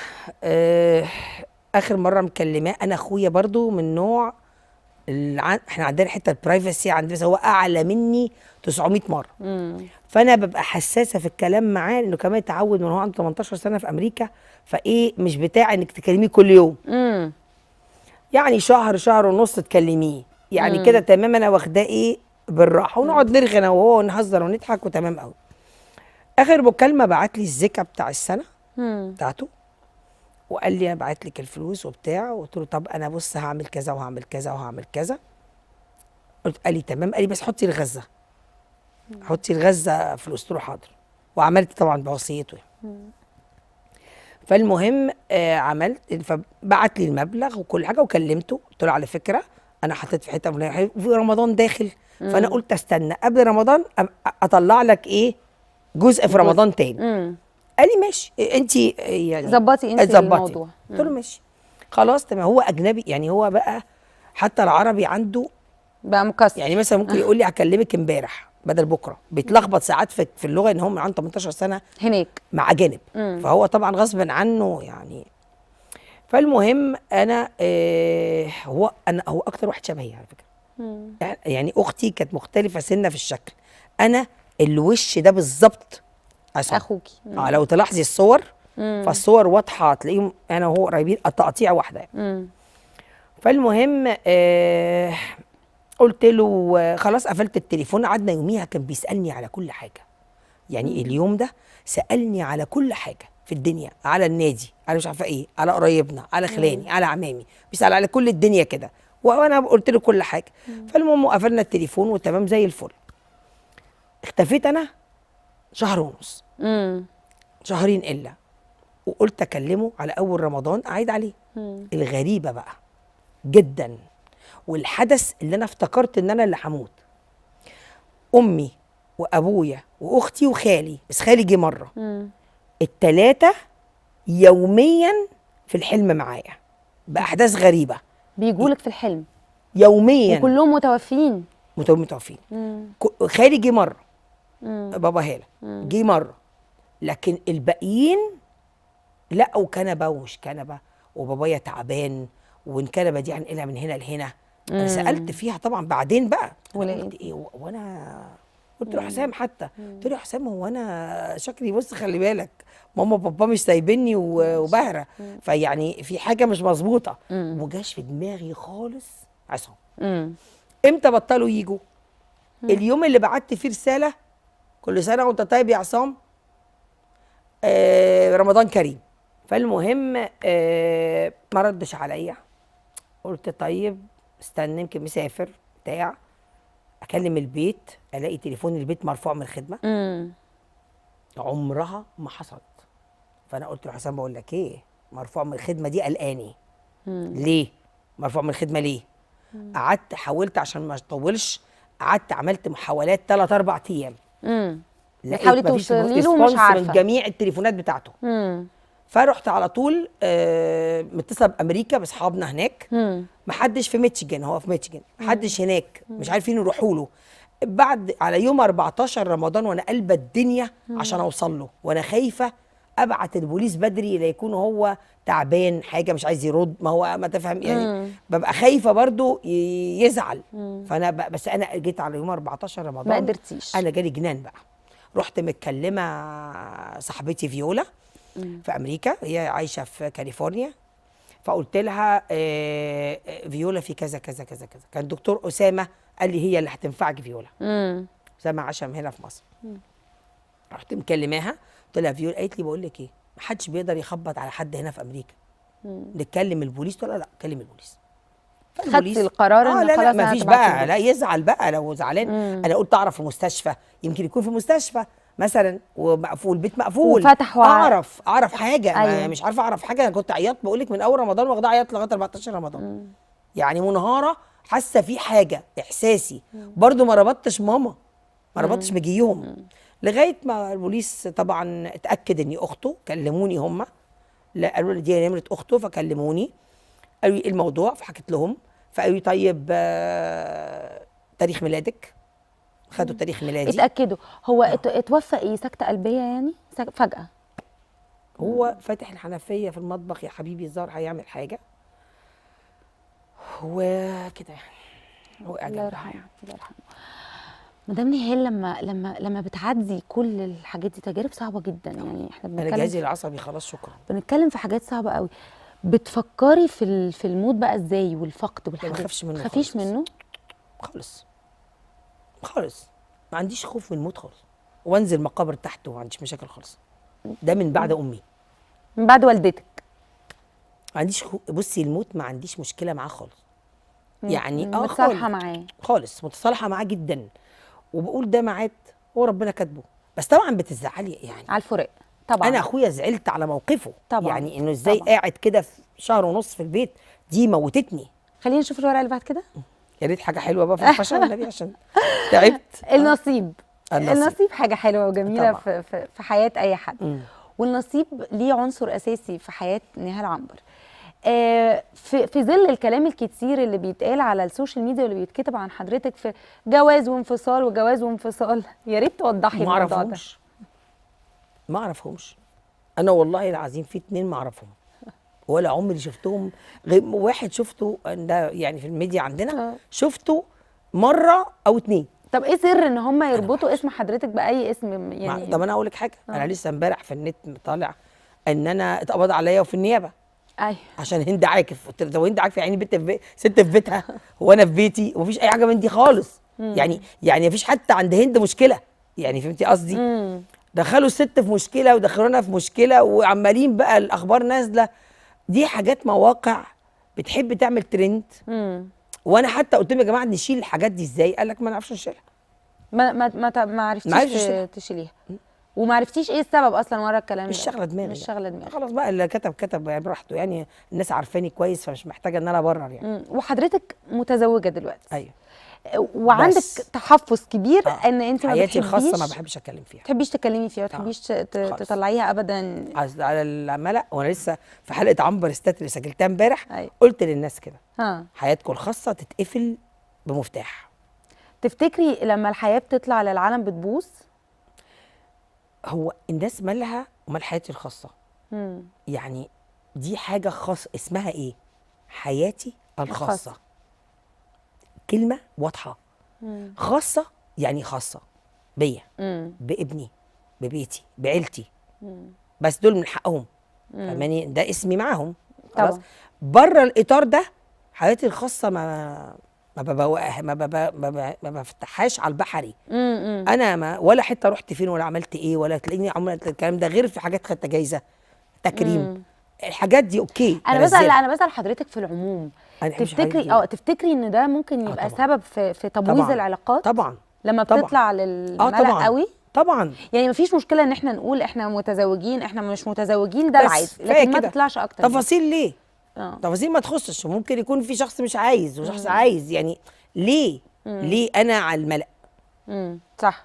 اخر مره مكلماه، انا اخويا برضو من نوع احنا عندنا حته البرايفسي عندنا، بس هو اعلى مني 900 مره. فانا ببقى حساسه في الكلام معاه، لانه كمان اتعود من هو عنده 18 سنه في امريكا، فايه مش بتاع انك تكلميه كل يوم. يعني شهر شهر ونص تكلميه، يعني كده تمام. انا واخداه ايه بالراحه، ونقعد نرغي انا وهو ونهزر ونضحك وتمام قوي. اخر مكالمه بعت لي الزكا بتاع السنه بتاعته، وقال لي انا بعت لك الفلوس وبتاع. وقلت له طب انا بص هعمل كذا وهعمل كذا وهعمل كذا. قال لي تمام. قال لي بس حطي الغزه، حطي الغزه فلوس. قلت له حاضر، وعملت طبعا بوصيته. فالمهم عملت، فبعت لي المبلغ وكل حاجه، وكلمته قلت له على فكره انا حطيت في حته في رمضان داخل، فانا قلت استنى قبل رمضان اطلع لك ايه جزء في رمضان تاني. قال لي ماشي انت يعني ظبطي انت الموضوع. قلت له ماشي خلاص تمام. هو اجنبي يعني، هو بقى حتى العربي عنده بقى مكسر. يعني مثلا ممكن يقول لي هكلمك امبارح بدل بكره، بيتلخبط ساعات في اللغه، ان هم عنده 18 سنه هناك مع اجانب. فهو طبعا غصبا عنه يعني. فالمهم انا هو اكتر واحد شبهي على فكره. يعني اختي كانت مختلفه سنه في الشكل، انا الوش ده بالظبط عصام اخوكي. لو تلاحظي الصور، فالصور واضحه تلاقيهم انا وهو قريبين تقطيع واحده يعني. فالمهم قلت له خلاص قفلت التليفون. قعدنا يوميها كان بيسالني على كل حاجه، يعني اليوم ده سالني على كل حاجه في الدنيا، على النادي، على مش عارفه ايه، على قرايبنا، على خلاني، على عمامي، بيسال على كل الدنيا كده، وانا قلت له كل حاجه. فالمهم قفلنا التليفون وتمام زي الفل. اختفيت انا شهر ونص، شهرين الا، وقلت اكلمه على اول رمضان اعيد عليه. الغريبه بقى جدا، والحدث اللي انا افتكرت ان انا اللي هموت، امي وابويا واختي وخالي، بس خالي جه مره، التلاتة يوميا في الحلم معايا باحداث غريبه. بيجولك في الحلم يوميا وكلهم متوفين. متوفين. خالي جه مره، بابا هاله جه مره، لكن الباقيين لقوا كنبه ومش كنبه، وبابايا تعبان، والكنبه دي هنقلها من هنا لهنا. انا سالت فيها طبعا بعدين بقى، أنا قلت ايه وانا قلت له حسام، حتى قلت له يا حسام هو انا شكلي بص خلي بالك ماما وبابا مش سايبيني وبهره، فيعني في حاجه مش مظبوطه. وجاش في دماغي خالص عصام. امتى بطلوا يجوا؟ اليوم اللي بعت فيه رساله كل سنه وانت طيب يا عصام، رمضان كريم. فالمهم ما ردش عليا. قلت طيب استنى يمكن مسافر بتاع. اكلم البيت الاقي تليفون البيت مرفوع من الخدمه. عمرها ما حصلت. فانا قلت له حسام بقول لك ايه، مرفوع من الخدمه دي قلقاني. ليه مرفوع من الخدمه ليه؟ قعدت حاولت عشان ما اطولش، قعدت عملت محاولات 3 4 ايام. بتحاولي توصلي له ومش عارفه من جميع التليفونات بتاعته. فرحت على طول متصله بامريكا باصحابنا هناك. محدش في ميتشيجن، هو في ميتشيجن، محدش هناك، مش عارفين يروحوا له. بعد على يوم 14 رمضان وانا قلبه الدنيا عشان اوصل له، وانا خايفه ابعت البوليس بدري لا يكون هو تعبان حاجه مش عايز يرد، ما هو ما تفهم يعني. ببقى خايفه برضو يزعل. فانا بس انا جيت على يوم 14 رمضان ما قدرتيش. انا جالي جنان بقى. رحت متكلمه صاحبتي فيولا في امريكا، هي عايشه في كاليفورنيا. فقلت لها فيولا في كذا كذا كذا كذا. كان دكتور اسامه قال لي هي اللي هتنفعك فيولا. اسامه عشم هنا في مصر. رحت مكلماها قلت لها فيولا. قالت لي بقول لك ايه، محدش بيقدر يخبط على حد هنا في امريكا. نتكلم البوليس. قلت لها لا كلم البوليس. خدت القرار ان لا خلاص ما فيش بقى، لا يزعل بقى لو زعلان. انا قلت اعرف في مستشفى، يمكن يكون في مستشفى مثلا ومقفول، البيت مقفول، وفتحوا اعرف حاجه. أيوة. مش عارفه اعرف حاجه. انا كنت عيطت بقول لك من اول رمضان واخده عيط لغايه 14 رمضان. يعني منهاره حاسه في حاجه احساسي. برضو ما ربطتش ماما، ما ربطتش مجيهم، لغايه ما البوليس طبعا اتاكد اني اخته. كلموني هم، لا قالوا لي دي نمره اخته، فكلموني قالوا لي ايه الموضوع، فحكيت لهم. فقالوا لي طيب تاريخ ميلادك. خدوا تاريخ ميلادي. اتاكدوا. هو اتوفى ايه، سكته قلبيه يعني فجاه؟ هو فاتح الحنفيه في المطبخ يا حبيبي، الظاهر هيعمل حاجه وكده يعني. وقع الله جنب يرحمه حاجة. الله يرحمه. مدام نهال، لما بتعدي كل الحاجات دي تجارب صعبه جدا، يعني احنا انا بنتكلم جهازي العصبي خلاص شكرا. في حاجات صعبه قوي. بتفكري في الموت بقى ازاي، والفقد ما والحاجات بخافش منه تخافيش خالص. منه؟ خالص خالص، ما عنديش خوف من الموت خالص، وانزل مقابر تحت وما عنديش مشاكل خالص. ده من بعد امي. من بعد والدتك؟ ما عنديش بصي الموت ما عنديش مشكله معاه خالص. يعني متصالحه خالص معاه؟ خالص، متصالحه معاه جدا، وبقول ده ميعاد هو ربنا كاتبه. بس طبعا بتزعلي يعني. على الفراق طبعا. انا اخويا زعلت على موقفه، طبعا يعني انه ازاي طبعا. قاعد كده في شهر ونص في البيت، دي موتتني. خلينا نشوف الورقه اللي بعد كده. يا ريت حاجه حلوه بقى في الفشل والنبي عشان تعبت. النصيب. النصيب. النصيب حاجه حلوه وجميله طبعا. في حياه اي حد. مم. والنصيب ليه عنصر اساسي في حياه نهال عنبر. في ظل الكلام الكتير اللي بيتقال على السوشيال ميديا واللي بيتكتب عن حضرتك في جواز وانفصال وجواز وانفصال، يا ريت توضحي ما الموضوع ده. اعرفهمش، ما اعرفهمش. انا والله العظيم في 2 ما اعرفهم، ولا عمري شفتهم. غير واحد شفته ده يعني في الميديا عندنا، شفته مره او 2. طب ايه سر ان هم يربطوا اسم حضرتك باي اسم يعني؟ طب انا اقول لك حاجه، انا لسه امبارح في النت طالع ان انا اتقبض عليا وفي النيابه ايوه عشان هند عاكف. قلت له هند عاكف يعني بنت ست في بيتها وانا في بيتي، ومفيش اي حاجه من دي خالص. يعني مفيش حتى عند هند مشكله، يعني فهمتي قصدي؟ دخلوا الست في مشكله ودخلونا في مشكله، وعمالين بقى الاخبار نازله. دي حاجات مواقع بتحب تعمل ترند. وانا حتى قلت لهم يا جماعه نشيل الحاجات دي ازاي؟ قال لك ما نعرفش نشيلها. ما عرفتيش تشيليها؟ وما عرفتيش ايه السبب اصلا ورا الكلام ده؟ مش شاغله دماغي، مش شاغله دماغي. خلاص بقى اللي كتب يعني براحته، يعني الناس عارفاني كويس فمش محتاجه ان انا ابرر يعني. وحضرتك متزوجه دلوقتي؟ ايوه. وعندك بس تحفظ كبير ان انت ما حياتي بتحبيش الخاصه ما بحبش اتكلم فيها. ما تحبيش تتكلمي فيها، ما تحبيش تطلعيها ابدا على الملأ. وانا لسه في حلقه عنبر ستات اللي سجلتها امبارح، أيوة. قلت للناس كده حياتكم الخاصه تتقفل بمفتاح. تفتكري لما الحياه بتطلع للعالم بتبوظ؟ هو الناس مالها ومال حياتي الخاصه؟ يعني دي حاجه خاصه، اسمها ايه؟ حياتي الخاصه. كلمه واضحه. خاصه يعني خاصه بيا، بابني، ببيتي، بعيلتي. بس دول من حقهم، فاهماني؟ ده اسمي معاهم خلاص. بره الاطار ده حياتي الخاصه ما بفتحهاش على البحري. انا ما ولا حته رحت فين ولا عملت ايه ولا تلاقيني عملت الكلام ده، غير في حاجات خدت جايزه تكريم. الحاجات دي اوكي. انا بسال حضرتك في العموم. تفتكري ان ده ممكن يبقى طبعا. سبب في تبويظ العلاقات؟ طبعا لما بتطلع للملأ قوي؟ طبعا. يعني مفيش مشكله ان احنا نقول احنا متزوجين، احنا مش متزوجين، ده العادي، لكن ما تطلعش اكتر. تفاصيل ليه؟ تفاصيل ما تخصش. ممكن يكون في شخص مش عايز وشخص عايز، يعني ليه؟ ليه انا على الملأ؟ صح.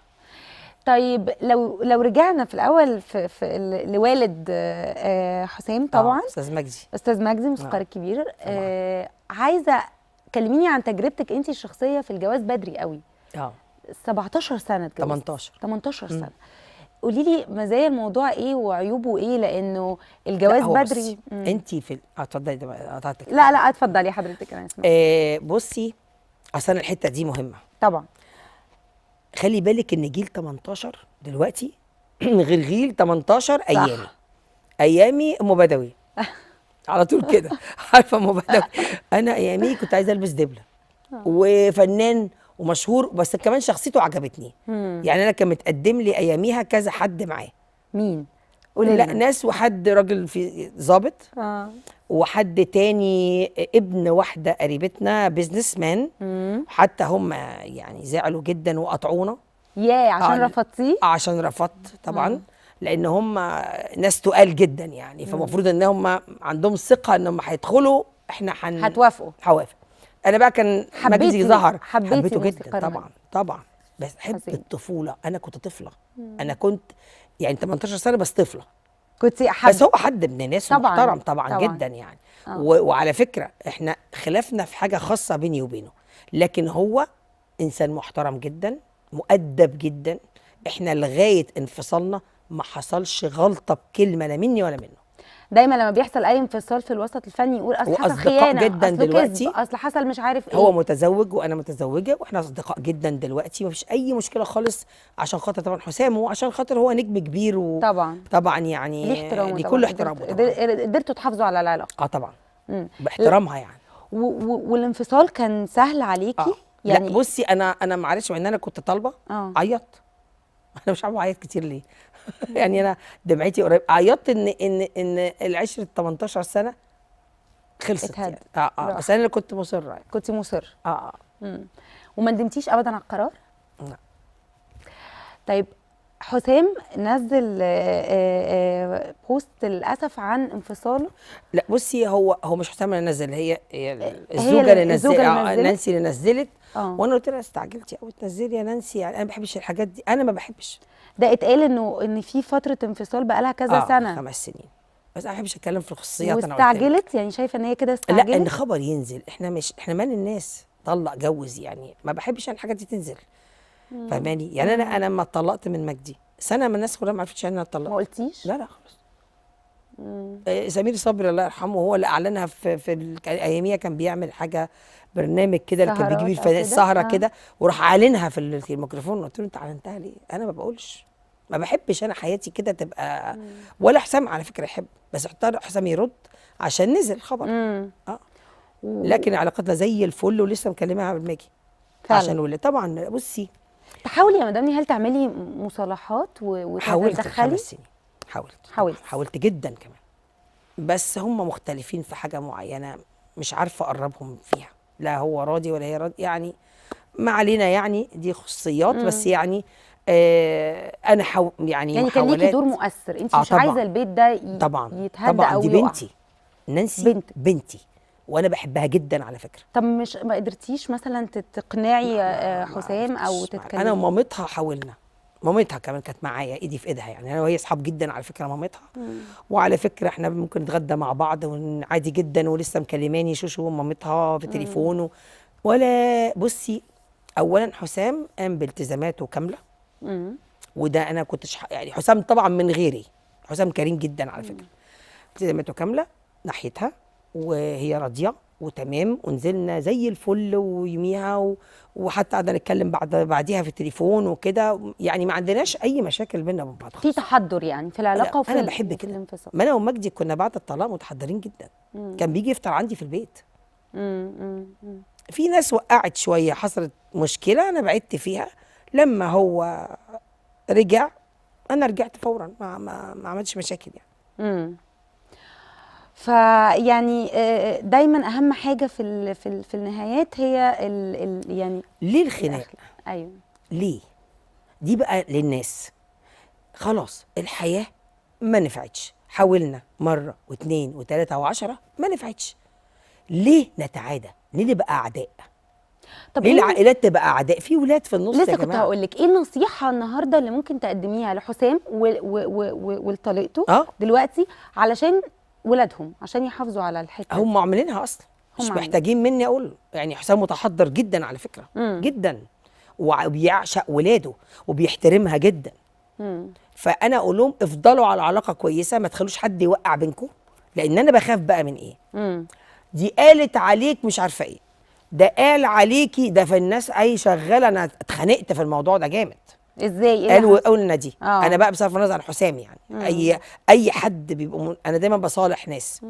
طيب لو رجعنا في الاول لوالد حسام طبعا، استاذ مجدي موسيقار الكبير. عايزه كلميني عن تجربتك انت الشخصيه في الجواز بدري قوي. 17 سنه اتجوزت. 18 سنه. قولي لي مزايا الموضوع ايه وعيوبه ايه، لانه الجواز بدري. انت في اتفضلي. لا اتفضلي حضرتك، انا اسمع. بصي، اصل الحته دي مهمه طبعا. خلي بالك ان جيل 18 دلوقتي غير جيل 18 ايامي. ايامي ام بدوي على طول كده. عارفه ام بدوي؟ انا ايامي كنت عايزه البس دبله وفنان ومشهور، بس كمان شخصيته عجبتني. يعني انا كان متقدم لي اياميها كذا حد معاه. مين؟ قولي. لا ناس، وحد راجل في ضابط، وحد تاني ابن واحده قريبتنا بيزنس مان. حتى هم يعني زعلوا جدا وقطعونا. عشان رفضتيه؟ عشان رفضت طبعا. لان هم ناس تقال جدا يعني، فالمفروض ان هم عندهم ثقه ان هم هيدخلوا، احنا هتوافقوا. هوافق. انا بقى كان مجدي ظهر، حبيته جدا طبعا طبعا. بس حب الطفوله. انا كنت طفله. انا كنت يعني 18 سنه بس طفله. كنت بس هو حد من الناس محترم طبعا جدا يعني. وعلى فكره احنا خلافنا في حاجه خاصه بيني وبينه، لكن هو انسان محترم جدا، مؤدب جدا. احنا لغايه انفصالنا ما حصلش غلطه بكلمه لا مني ولا منه. دايما لما بيحصل اي انفصال في الوسط الفني يقول اصل حصل وأصدقاء خيانه، جداً اصل دلوقتي. كذب، اصل حصل مش عارف ايه. هو متزوج وانا متزوجه واحنا اصدقاء جدا دلوقتي، مفيش اي مشكله خالص، عشان خاطر طبعا حسام، وعشان خاطر هو نجم كبير طبعا طبعا ليه يعني احترامه لكل طبعا، احترامه طبعا. قدرتوا تحافظوا على العلاقه. اه طبعا مم. باحترامها يعني. والانفصال كان سهل عليكي لا بصي، انا معلش، مع ان انا كنت طالبه عيط. انا مش عارفه اعيط كتير ليه. يعني انا دمعتي قريب عيطت ان العشره 18 سنه خلصت اتهد. يعني. بس انا اللي كنت مصره يعني. كنت مصر. اه وما ندمتيش ابدا على القرار؟ لا. طيب حسام نزل بوست للاسف عن انفصاله. لا بصي، هو مش حسام اللي نزل، هي الزوجه اللي نزلت، نانسي اللي نزلت. وانا قلت لها استعجلتي قوي تنزلي يا نانسي، يعني انا ما بحبش الحاجات دي، انا ما بحبش. ده اتقال ان في فتره انفصال بقالها كذا سنه، 5 سنين، بس انا ما بحبش اتكلم في الخصوصيات. انا واستعجلت يعني، شايفه ان هي كده استعجلت؟ لا، ان خبر ينزل، احنا مال الناس، طلق جوز، يعني ما بحبش انا الحاجات دي تنزل. فاهماني؟ يعني انا لما اتطلقت من مجدي سنه، من الناس كلها ما عرفتش ان انا اتطلقت. ما قلتيش؟ لا خالص. سمير صبري الله يرحمه هو اللي اعلنها في اياميها، كان بيعمل حاجه برنامج كده اللي كان بيجيب السهره كده، وراح اعلنها في الميكروفون. قلت له انت اعلنتها ليه؟ انا ما بقولش، ما بحبش انا حياتي كده تبقى. ولا حسام على فكره يحب، بس اختار حسام يرد عشان نزل خبر. لكن علاقتنا زي الفل، ولسه مكلماها قبل ما اجي عشان ولد. طبعا بصي، تحاولي يا مدام نهال تعملي مصالحات حاولت وتدخلي. 5 سنين حاولت جدا كمان، بس هم مختلفين في حاجه معينه، مش عارفه اقربهم فيها، لا هو راضي ولا هي راضي، يعني ما علينا، يعني دي خصوصيات. بس يعني انا يعني كان ليكي دور مؤثر، انت مش عايزه البيت ده طبعا يتهدى او دي يقع. بنتي نانسي، بنتي، وانا بحبها جدا على فكره. طب ما قدرتيش مثلا تقنعي حسام او تتكلمي؟ انا ومامتها حاولنا، مامتها كمان كانت معايا ايدي في ايدها، يعني انا وهي اصحاب جدا على فكره مامتها. وعلى فكره احنا ممكن نتغدى مع بعض عادي جدا، ولسه مكلماني شوشو مامتها في التليفون ولا بصي، اولا حسام قام بالتزاماته كامله. وده انا كنتش يعني حسام طبعا من غيري، حسام كريم جدا على فكره. التزاماته كامله ناحيتها، وهي راضيه وتمام، ونزلنا زي الفل ويوميها وحتى قعدنا نتكلم بعديها في التليفون وكده، يعني ما عندناش اي مشاكل بينا وبين بعض. في تحضر يعني في العلاقه وفي انا بحب كده الانفصال. ما انا ومجدي كنا بعد الطلاق متحضرين جدا. كان بيجي يفطر عندي في البيت. في ناس وقعت شويه، حصلت مشكله انا بعدت فيها، لما هو رجع انا رجعت فورا، ما عملتش مشاكل يعني. فيعني دايما اهم حاجه في النهايات هي يعني ليه الخناق؟ ايوه ليه؟ دي بقى للناس خلاص، الحياه ما نفعتش، حاولنا مره واثنين وثلاثه وعشرة ما نفعتش، ليه نتعادى؟ ليه نبقى اعداء؟ طب ليه العائلات تبقى اعداء؟ في ولاد في النص يا جماعه. لسه كنت هقول لك ايه النصيحه النهارده اللي ممكن تقدميها لحسام ولطليقته دلوقتي علشان ولادهم، عشان يحافظوا على الحته؟ هم عاملينها اصلا، مش محتاجين مني اقول. يعني حسام متحضر جدا على فكره، جدا، وبيعشق ولاده وبيحترمها جدا. فانا اقول لهم افضلوا على علاقه كويسه، ما تخلوش حد يوقع بينكم، لان انا بخاف بقى من ايه؟ دي قالت عليك مش عارفه ايه، ده قال عليكي، ده في الناس اي شغاله. انا اتخانقت في الموضوع ده جامد. ازاي؟ قالوا دي انا بقى بصرف النظر عن حسام، يعني اي حد بيبقى انا دايما بصالح ناس.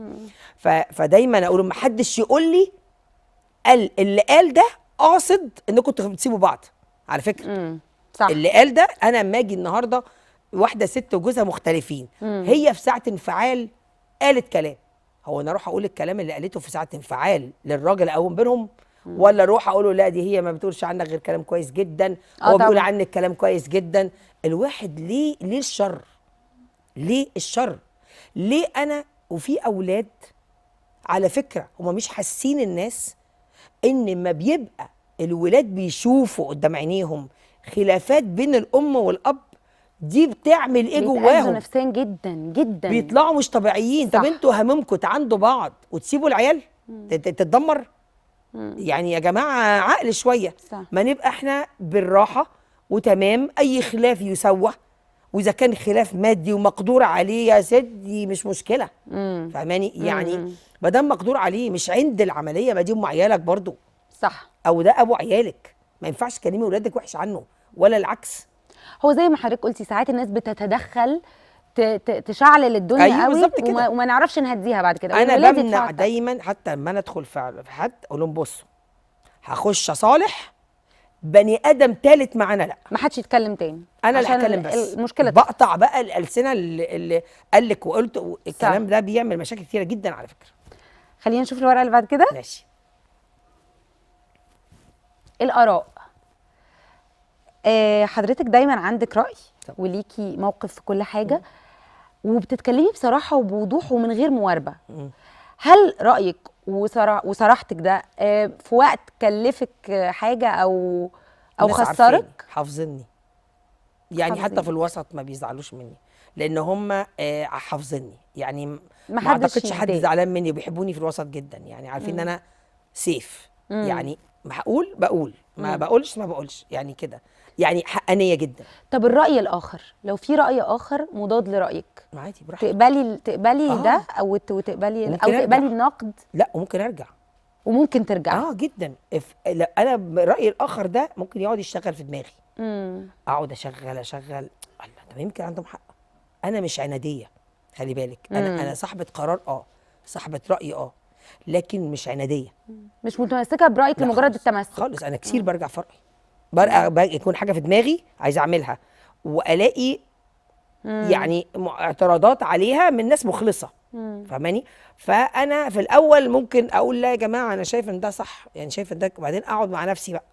فدايما اقول ما حدش يقول لي قال اللي قال ده قاصد انكم تسيبوا بعض، على فكره. صح. اللي قال ده، انا اما اجي النهارده واحده ست وجوزها مختلفين، هي في ساعه انفعال قالت كلام، هو انا اروح اقول الكلام اللي قالته في ساعه انفعال للراجل اقوم بينهم؟ ولا اروح اقول له لا دي هي ما بتقولش عنك غير كلام كويس جدا، هو بيقول عنك كلام كويس جدا. الواحد ليه الشر؟ ليه الشر؟ ليه انا وفي اولاد على فكره هم مش حاسين الناس ان ما بيبقى الولاد بيشوفوا قدام عينيهم خلافات بين الام والاب، دي بتعمل ايه جواهم؟ بيتأذوا نفسيا جدا جدا، بيطلعوا مش طبيعيين. طب انتوا هممكم تعاندوا بعض وتسيبوا العيال تتدمر؟ يعني يا جماعه عقل شويه. صح. ما نبقى احنا بالراحه وتمام، اي خلاف يسوى واذا كان خلاف مادي ومقدور عليه يا سيدي مش مشكله. فاهماني؟ يعني ما دام مقدور عليه مش عند العمليه، ما دي ام عيالك برضو، صح. او ده ابو عيالك، ما ينفعش تكلمي ولادك وحش عنه ولا العكس. هو زي ما حضرتك قلتي ساعات الناس بتتدخل تشعلل الدنيا أيوة قوي بالظبط كده. وما نعرفش نهديها بعد كده. انا والولاد بمنع يدفعوا دايما حتى لما انا ادخل في حد اقول لهم بصوا هخش اصالح بني ادم تالت معانا، لا ما حدش يتكلم تاني انا اللي عشان هتكلم بس. المشكله بقطع بقى الالسنه اللي قال لك وقلت الكلام ده بيعمل مشاكل كتيره جدا على فكره. خلينا نشوف الورقه اللي بعد كده. ماشي. الاراء. حضرتك دايما عندك راي طبعا. وليكي موقف في كل حاجه وبتتكلمي بصراحه وبوضوح ومن غير مواربه. هل رايك وصراحتك ده في وقت كلفك حاجه او الناس خسرك؟ عارفين، حافظيني يعني حتى حافظين. في الوسط ما بيزعلوش مني لان هم حافظيني، يعني ما حدش اعتقدش حد يتضايق. زعلان مني، وبيحبوني في الوسط جدا، يعني عارفين ان انا سيف. يعني ما بقول ما بقولش ما بقولش يعني كده، يعني حقانيه جدا. طب الراي الاخر، لو في راي اخر مضاد لرايك عادي براحتك. تقبلي ده او تقبلي ممكن أرجع. تقبلي النقد لا وممكن ارجع. وممكن ترجعي. جدا. لا انا رايي الاخر ده ممكن يقعد يشتغل في دماغي. اقعد اشغل الله، طب يمكن عندهم حق. انا مش عناديه، خلي بالك. انا صاحبه قرار، صاحبه راي، لكن مش عناديه. مش متمسكه برايك لا لمجرد خالص. التمسك. خالص. انا كتير برجع في رايي، يكون حاجه في دماغي عايزه اعملها والاقي يعني اعتراضات عليها من ناس مخلصه. فاهماني؟ فانا في الاول ممكن اقول لا يا جماعه انا شايف ان ده صح، يعني شايف ان ده، وبعدين اقعد مع نفسي بقى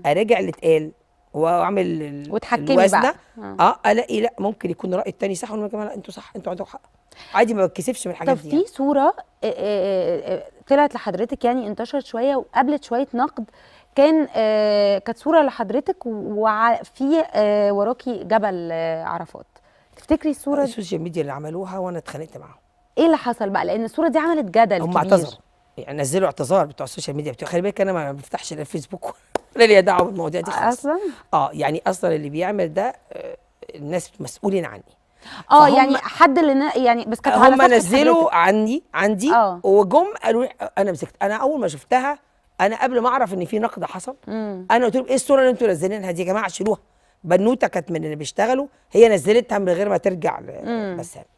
اراجع اللي اتقال واعمل وتحكمي الوزنه. بقى. الاقي لا ممكن يكون الراي التاني صح، وانا كمان لا انتوا صح، انتوا عندكم حق. عادي ما بتكسفش من الحاجات طب دي. في صوره طلعت لحضرتك يعني انتشرت شويه وقابلت شويه نقد، كانت صوره لحضرتك وفي وراكي جبل عرفات. تفتكري الصوره دي السوشيال ميديا اللي عملوها وانا اتخانقت معاهم. ايه اللي حصل بقى؟ لان الصوره دي عملت جدل هم كبير. اعتذروا، يعني نزلوا اعتذار بتوع السوشيال ميديا. خلي بالك انا ما بفتحش لا الفيسبوك ولا ليا دعوه بالمواضيع دي خالص اصلا. يعني اصلا اللي بيعمل ده الناس مسؤولين عني. يعني حد اللي يعني بس كانت على هم صفحة نزلوا حضرتك. عندي وجم قالوا انا مسكت. انا اول ما شفتها، انا قبل ما اعرف ان في نقد حصل، انا قلت لهم ايه الصوره اللي انتوا نازلينها دي يا جماعه؟ شيلوها. بنوته كانت من اللي بيشتغلوا هي نزلتها من غير ما ترجع بس يعني.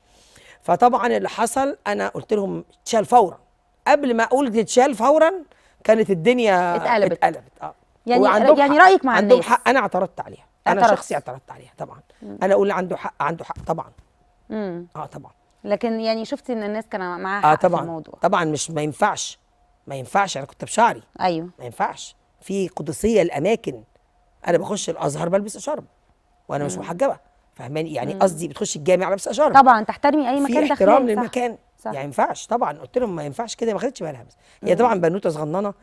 فطبعا اللي حصل انا قلت لهم تشال فورا. قبل ما اقول تتشال فورا كانت الدنيا اتقلبت. يعني رايك مع عندهم الناس. حق. انا اعترضت عليها. انا شخصي اعترضت عليها طبعا. انا اقول عنده حق، عنده حق طبعا. طبعا. لكن يعني شفتي ان الناس كان معاها حق طبعا. في الموضوع. طبعا مش ما ينفعش انا كنت بشعري. ايوه ما ينفعش. في قدسيه الاماكن. انا بخش الازهر بلبس اشارب وانا مش محجبه. فاهماني؟ يعني قصدي بتخش الجامع لابس اشارب. طبعا تحترمي اي مكان في داخلي. احترام للمكان. صح. يعني ما ينفعش طبعا. قلت لهم ما ينفعش كده، ما خدتش بالها. بس هي طبعا بنوته صغننه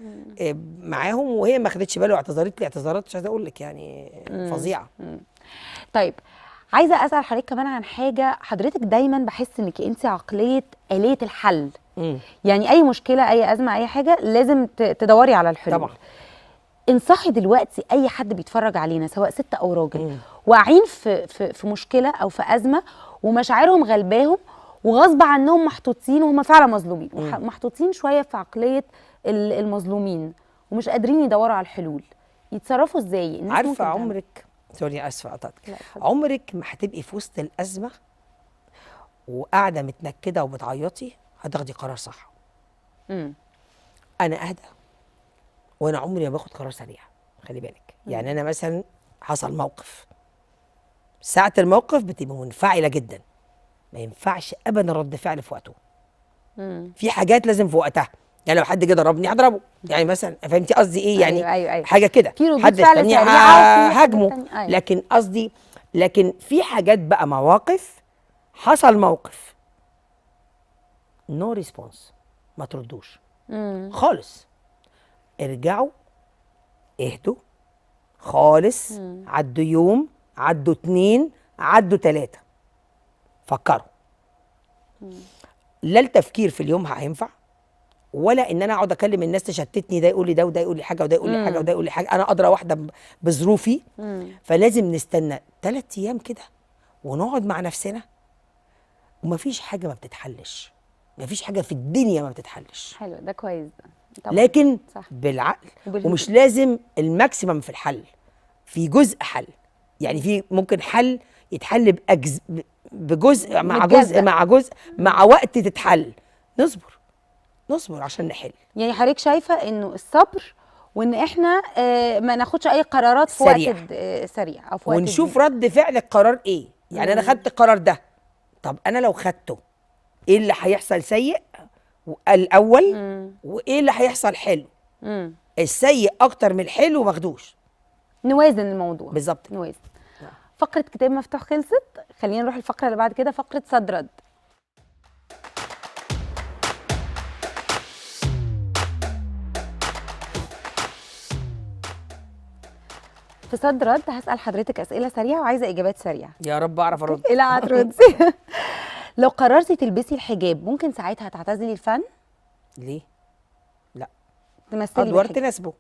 معاهم، وهي ما خدتش بالها واعتذرت لي اعتذارات مش عايزه اقول لك يعني فظيعه. طيب عايزه اسال حضرتك كمان عن حاجه. حضرتك دايما بحس انك انت عقليه آلية الحل. يعني اي مشكله اي ازمه اي حاجه لازم تدوري على الحلول. طبعا. انصحي دلوقتي اي حد بيتفرج علينا سواء ست او راجل واقعين في مشكله او في ازمه ومشاعرهم غلباهم وغصب عنهم محطوطين وهم فعلا مظلومين محطوطين شويه في عقليه المظلومين ومش قادرين يدوروا على الحلول، يتصرفوا ازاي؟ الناس عارفه عمرك سوري اسفه قطعتك. عمرك ما هتبقي في وسط الازمه وقاعده متنكده وبتعيطي هتاخدي قرار صح. انا اهدى وانا عمري ما باخد قرار سريع. خلي بالك. يعني انا مثلا حصل موقف، ساعه الموقف بتبقى منفعله جدا، ما ينفعش ابدا رد فعل في وقته. في حاجات لازم في وقتها. يعني لو حد جه ضربني هضربه، يعني مثلا فهمتي قصدي ايه؟ يعني أيوة. حاجه كده حد يستني هاجمه. لكن قصدي لكن في حاجات بقى مواقف، حصل موقف نو ريسبونس، ما تردوش خالص. ارجعوا اهدوا خالص. عدوا يوم، عدوا 2، عدوا 3، فكروا. لا التفكير في اليوم هينفع، ولا ان انا اقعد اكلم الناس تشتتني، ده يقول لي ده وده يقول لي حاجه وده يقول لي حاجه وده يقول لي حاجه. انا ادرى واحده بظروفي. فلازم نستنى 3 ايام كده ونقعد مع نفسنا، ومفيش حاجه ما بتتحلش، مفيش حاجه في الدنيا ما بتتحلش، حلو، ده كويس ده طبعا. لكن صح. بالعقل. وبال- ومش لازم الماكسيمم في الحل، في جزء حل. يعني في ممكن حل يتحل بجزء مع جزء متجزأ. مع جزء مع وقت تتحل. نصبر نصبر عشان نحل. يعني حضرتك شايفه انه الصبر، وان احنا ما ناخدش اي قرارات في وقت سريع. سريع او في وقت ونشوف ضيق. رد فعل القرار ايه. يعني انا خدت القرار ده، طب انا لو خدته ايه اللي هيحصل سيء الاول، وايه اللي هيحصل حلو. مم. السيء اكتر من الحلو ماخدوش. نوازن الموضوع. بالظبط. نوازن. فقره كتاب مفتوح خلصت، خلينا نروح الفقره اللي بعد كده، فقره صد رد. في صد رد هسأل حضرتك أسئلة سريعة وعايزة إجابات سريعة. يا رب اعرف ارد. إيه لا هتردي. لو قررتي تلبسي الحجاب ممكن ساعتها تعتزلي الفن؟ ليه؟ لا، تمثلي ادوار بالحجاب. تناسبه.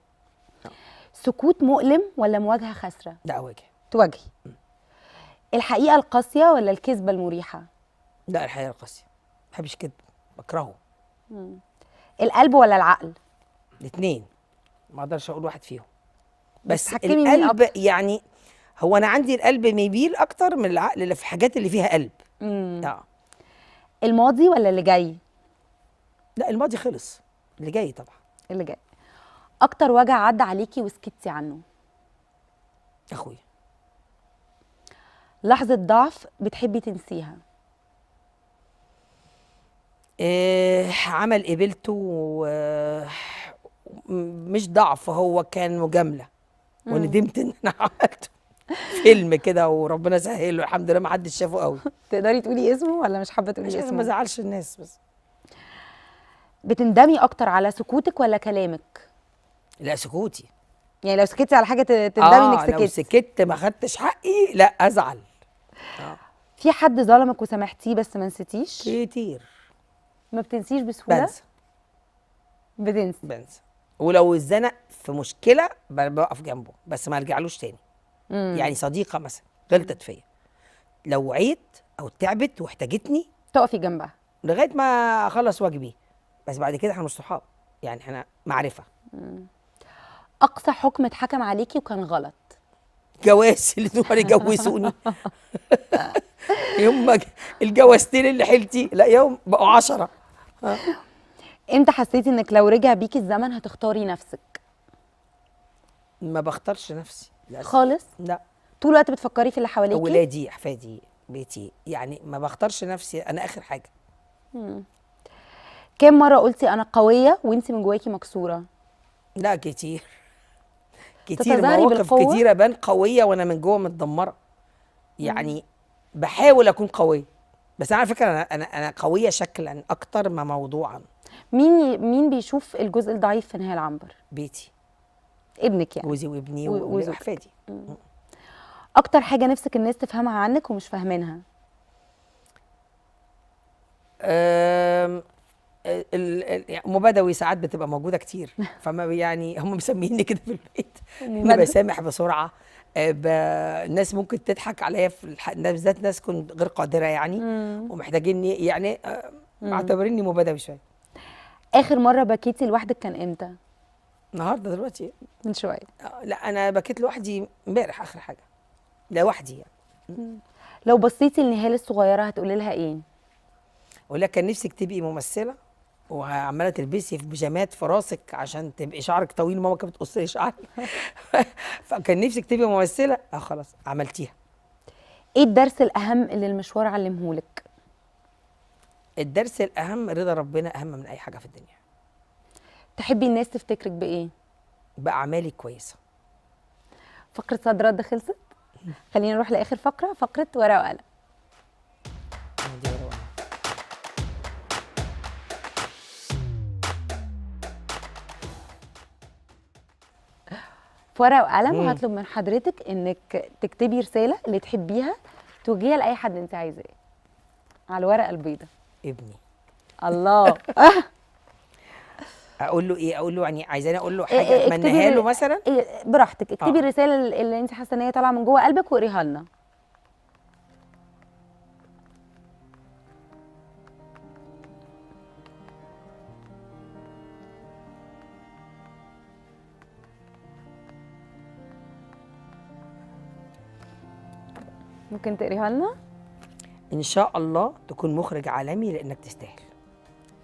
سكوت مؤلم ولا مواجهة خاسرة؟ لا، اواجه. تواجهي. الحقيقة القاسية ولا الكذبة المريحة؟ لا، الحقيقه القاسيه، ما بحبش كده، بكرهه. القلب ولا العقل؟ الاثنين، ما اقدرش اقول واحد فيهم. بس بتحكمي مين القلب أكتر؟ يعني، هو انا عندي القلب ميبيل اكتر من العقل اللي في حاجات اللي فيها قلب. الماضي ولا اللي جاي؟ لا، الماضي خلص، اللي جاي طبعا. اللي جاي. أكتر وجع عدى عليكي وسكتي عنه؟ اخويا. لحظة ضعف بتحبي تنسيها؟ عمل قبلته مش ضعف، هو كان مجامله، وندمت ان انا عملته. فيلم كده وربنا سهله الحمد لله، ما حدش شافه قوي. تقدري تقولي اسمه ولا مش حابة تقولي عشان اسمه؟ ما زعلش الناس بس. بتندمي أكتر على سكوتك ولا كلامك؟ لا، سكوتي. يعني لو سكتي على حاجة تندمي إنك لو سكتي. سكت ما خدتش حقي لا ازعل. في حد ظلمك وسامحتيه بس ما نسيتيش؟ كتير. ما بتنسيش بسهولة؟ بنسى. بنسى. ولو اتزنق في مشكله بقف جنبه، بس ما ارجعلوش تاني. يعني صديقه مثلا غلطت فيا، لو عيت او تعبت واحتاجتني تقفي جنبها لغايه ما اخلص واجبي، بس بعد كده احنا مش صحاب، يعني احنا معرفه. أقصى حكم اتحكم عليكي وكان غلط؟ جواز اللي دول يجوزوني. يوم ما الجوازتين اللي حيلتي لا يوم بقوا 10. امتى حسيتي انك لو رجع بيكي الزمن هتختاري نفسك؟ ما بختارش نفسي للأسف. خالص؟ لا، طول الوقت بتفكري في اللي حواليكي؟ ولادي احفادي بيتي، يعني ما بختارش نفسي، انا اخر حاجه. كام مرة قلتي أنا قوية وأنت من جواكي مكسورة؟ لا، كتير. كتير تتظاهري مواقف بالقوة؟ كتيره ابان قويه وانا من جوه متدمره. يعني بحاول اكون قويه، بس انا على فكره انا قويه شكلا اكتر ما موضوعا. مين بيشوف الجزء الضعيف في نهاية العنبر؟ بيتي، ابنك يعني؟ جوزي وابني وزوجتك. واحفادي. أكتر حاجة نفسك الناس تفهمها عنك ومش فاهمينها؟ مبادوي ساعات بتبقى موجوده كتير، فما يعني هم مسميني كده في البيت. انا مبادئ. بسامح بسرعه. الناس ممكن تضحك عليا في بالذات ناس كنت غير قادره يعني، ومحتاجيني يعني معتبريني مبادوي شويه. آخر مرة بكيتي لوحدك كان إمتى؟ النهارده دلوقتي. من شوية. لا، انا بكيت لوحدي امبارح اخر حاجه، لوحدي يعني. لو بصيتي لنهال الصغيرة هتقولي لها إيه؟ اقول لك كان نفسك تبقي ممثله وعماله تلبسي في بيجامات في راسك عشان تبقي شعرك طويل، ماما كانت بتقص لي شعري. فكان نفسك تبقي ممثله، خلاص عملتيها. إيه الدرس الأهم اللي المشوار علمهولك؟ الدرس الاهم رضا ربنا اهم من اي حاجه في الدنيا. تحبي الناس تفتكرك بإيه؟ باعمالي كويسه. فقرة صد رد خلصت، خلينا نروح لآخر فقرة، فقرة ورقة وقلم. دي ورقة وقلم. في ورقة وقلم، وهطلب من حضرتك انك تكتبي رسالة اللي تحبيها توجهيها لأي حد انت عايزاه على الورقة البيضاء. ابني. الله. اقول له ايه؟ اقول له يعني عايزاني اقول له حاجه اتمناها له مثلا؟ براحتك، اكتبي الرسالة اللي انت حاسة ان هي طالعة من جوه قلبك واقريها لنا. ممكن تقريها لنا؟ ان شاء الله تكون مخرج عالمي لانك تستاهل.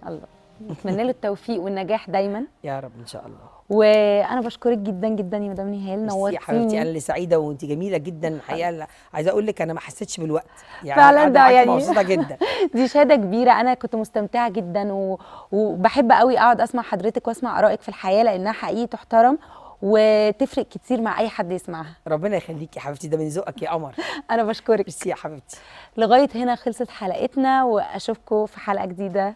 الله، نتمنى له التوفيق والنجاح دايما. يا رب ان شاء الله. وانا بشكرك جدا جدا يا مدام نهال، ميرسي يا حبيبتي، انا نورتيني. اللي سعيده وانت جميله جدا الحقيقه. عايزه اقول لك انا ما حسيتش بالوقت، يعني فعلا قاعدة ده معاكي يعني مبسوطه جدا. دي شهاده كبيره، انا كنت مستمتعه جدا وبحب قوي اقعد اسمع حضرتك واسمع ارائك في الحياه، لانها حقيقي تحترم وتفرق كتير مع اي حد يسمعها. ربنا يخليكي يا حبيبتي، ده من ذوقك يا قمر. انا بشكرك. ميرسي يا حبيبتي. لغايه هنا خلصت حلقتنا، واشوفكم في حلقه جديده.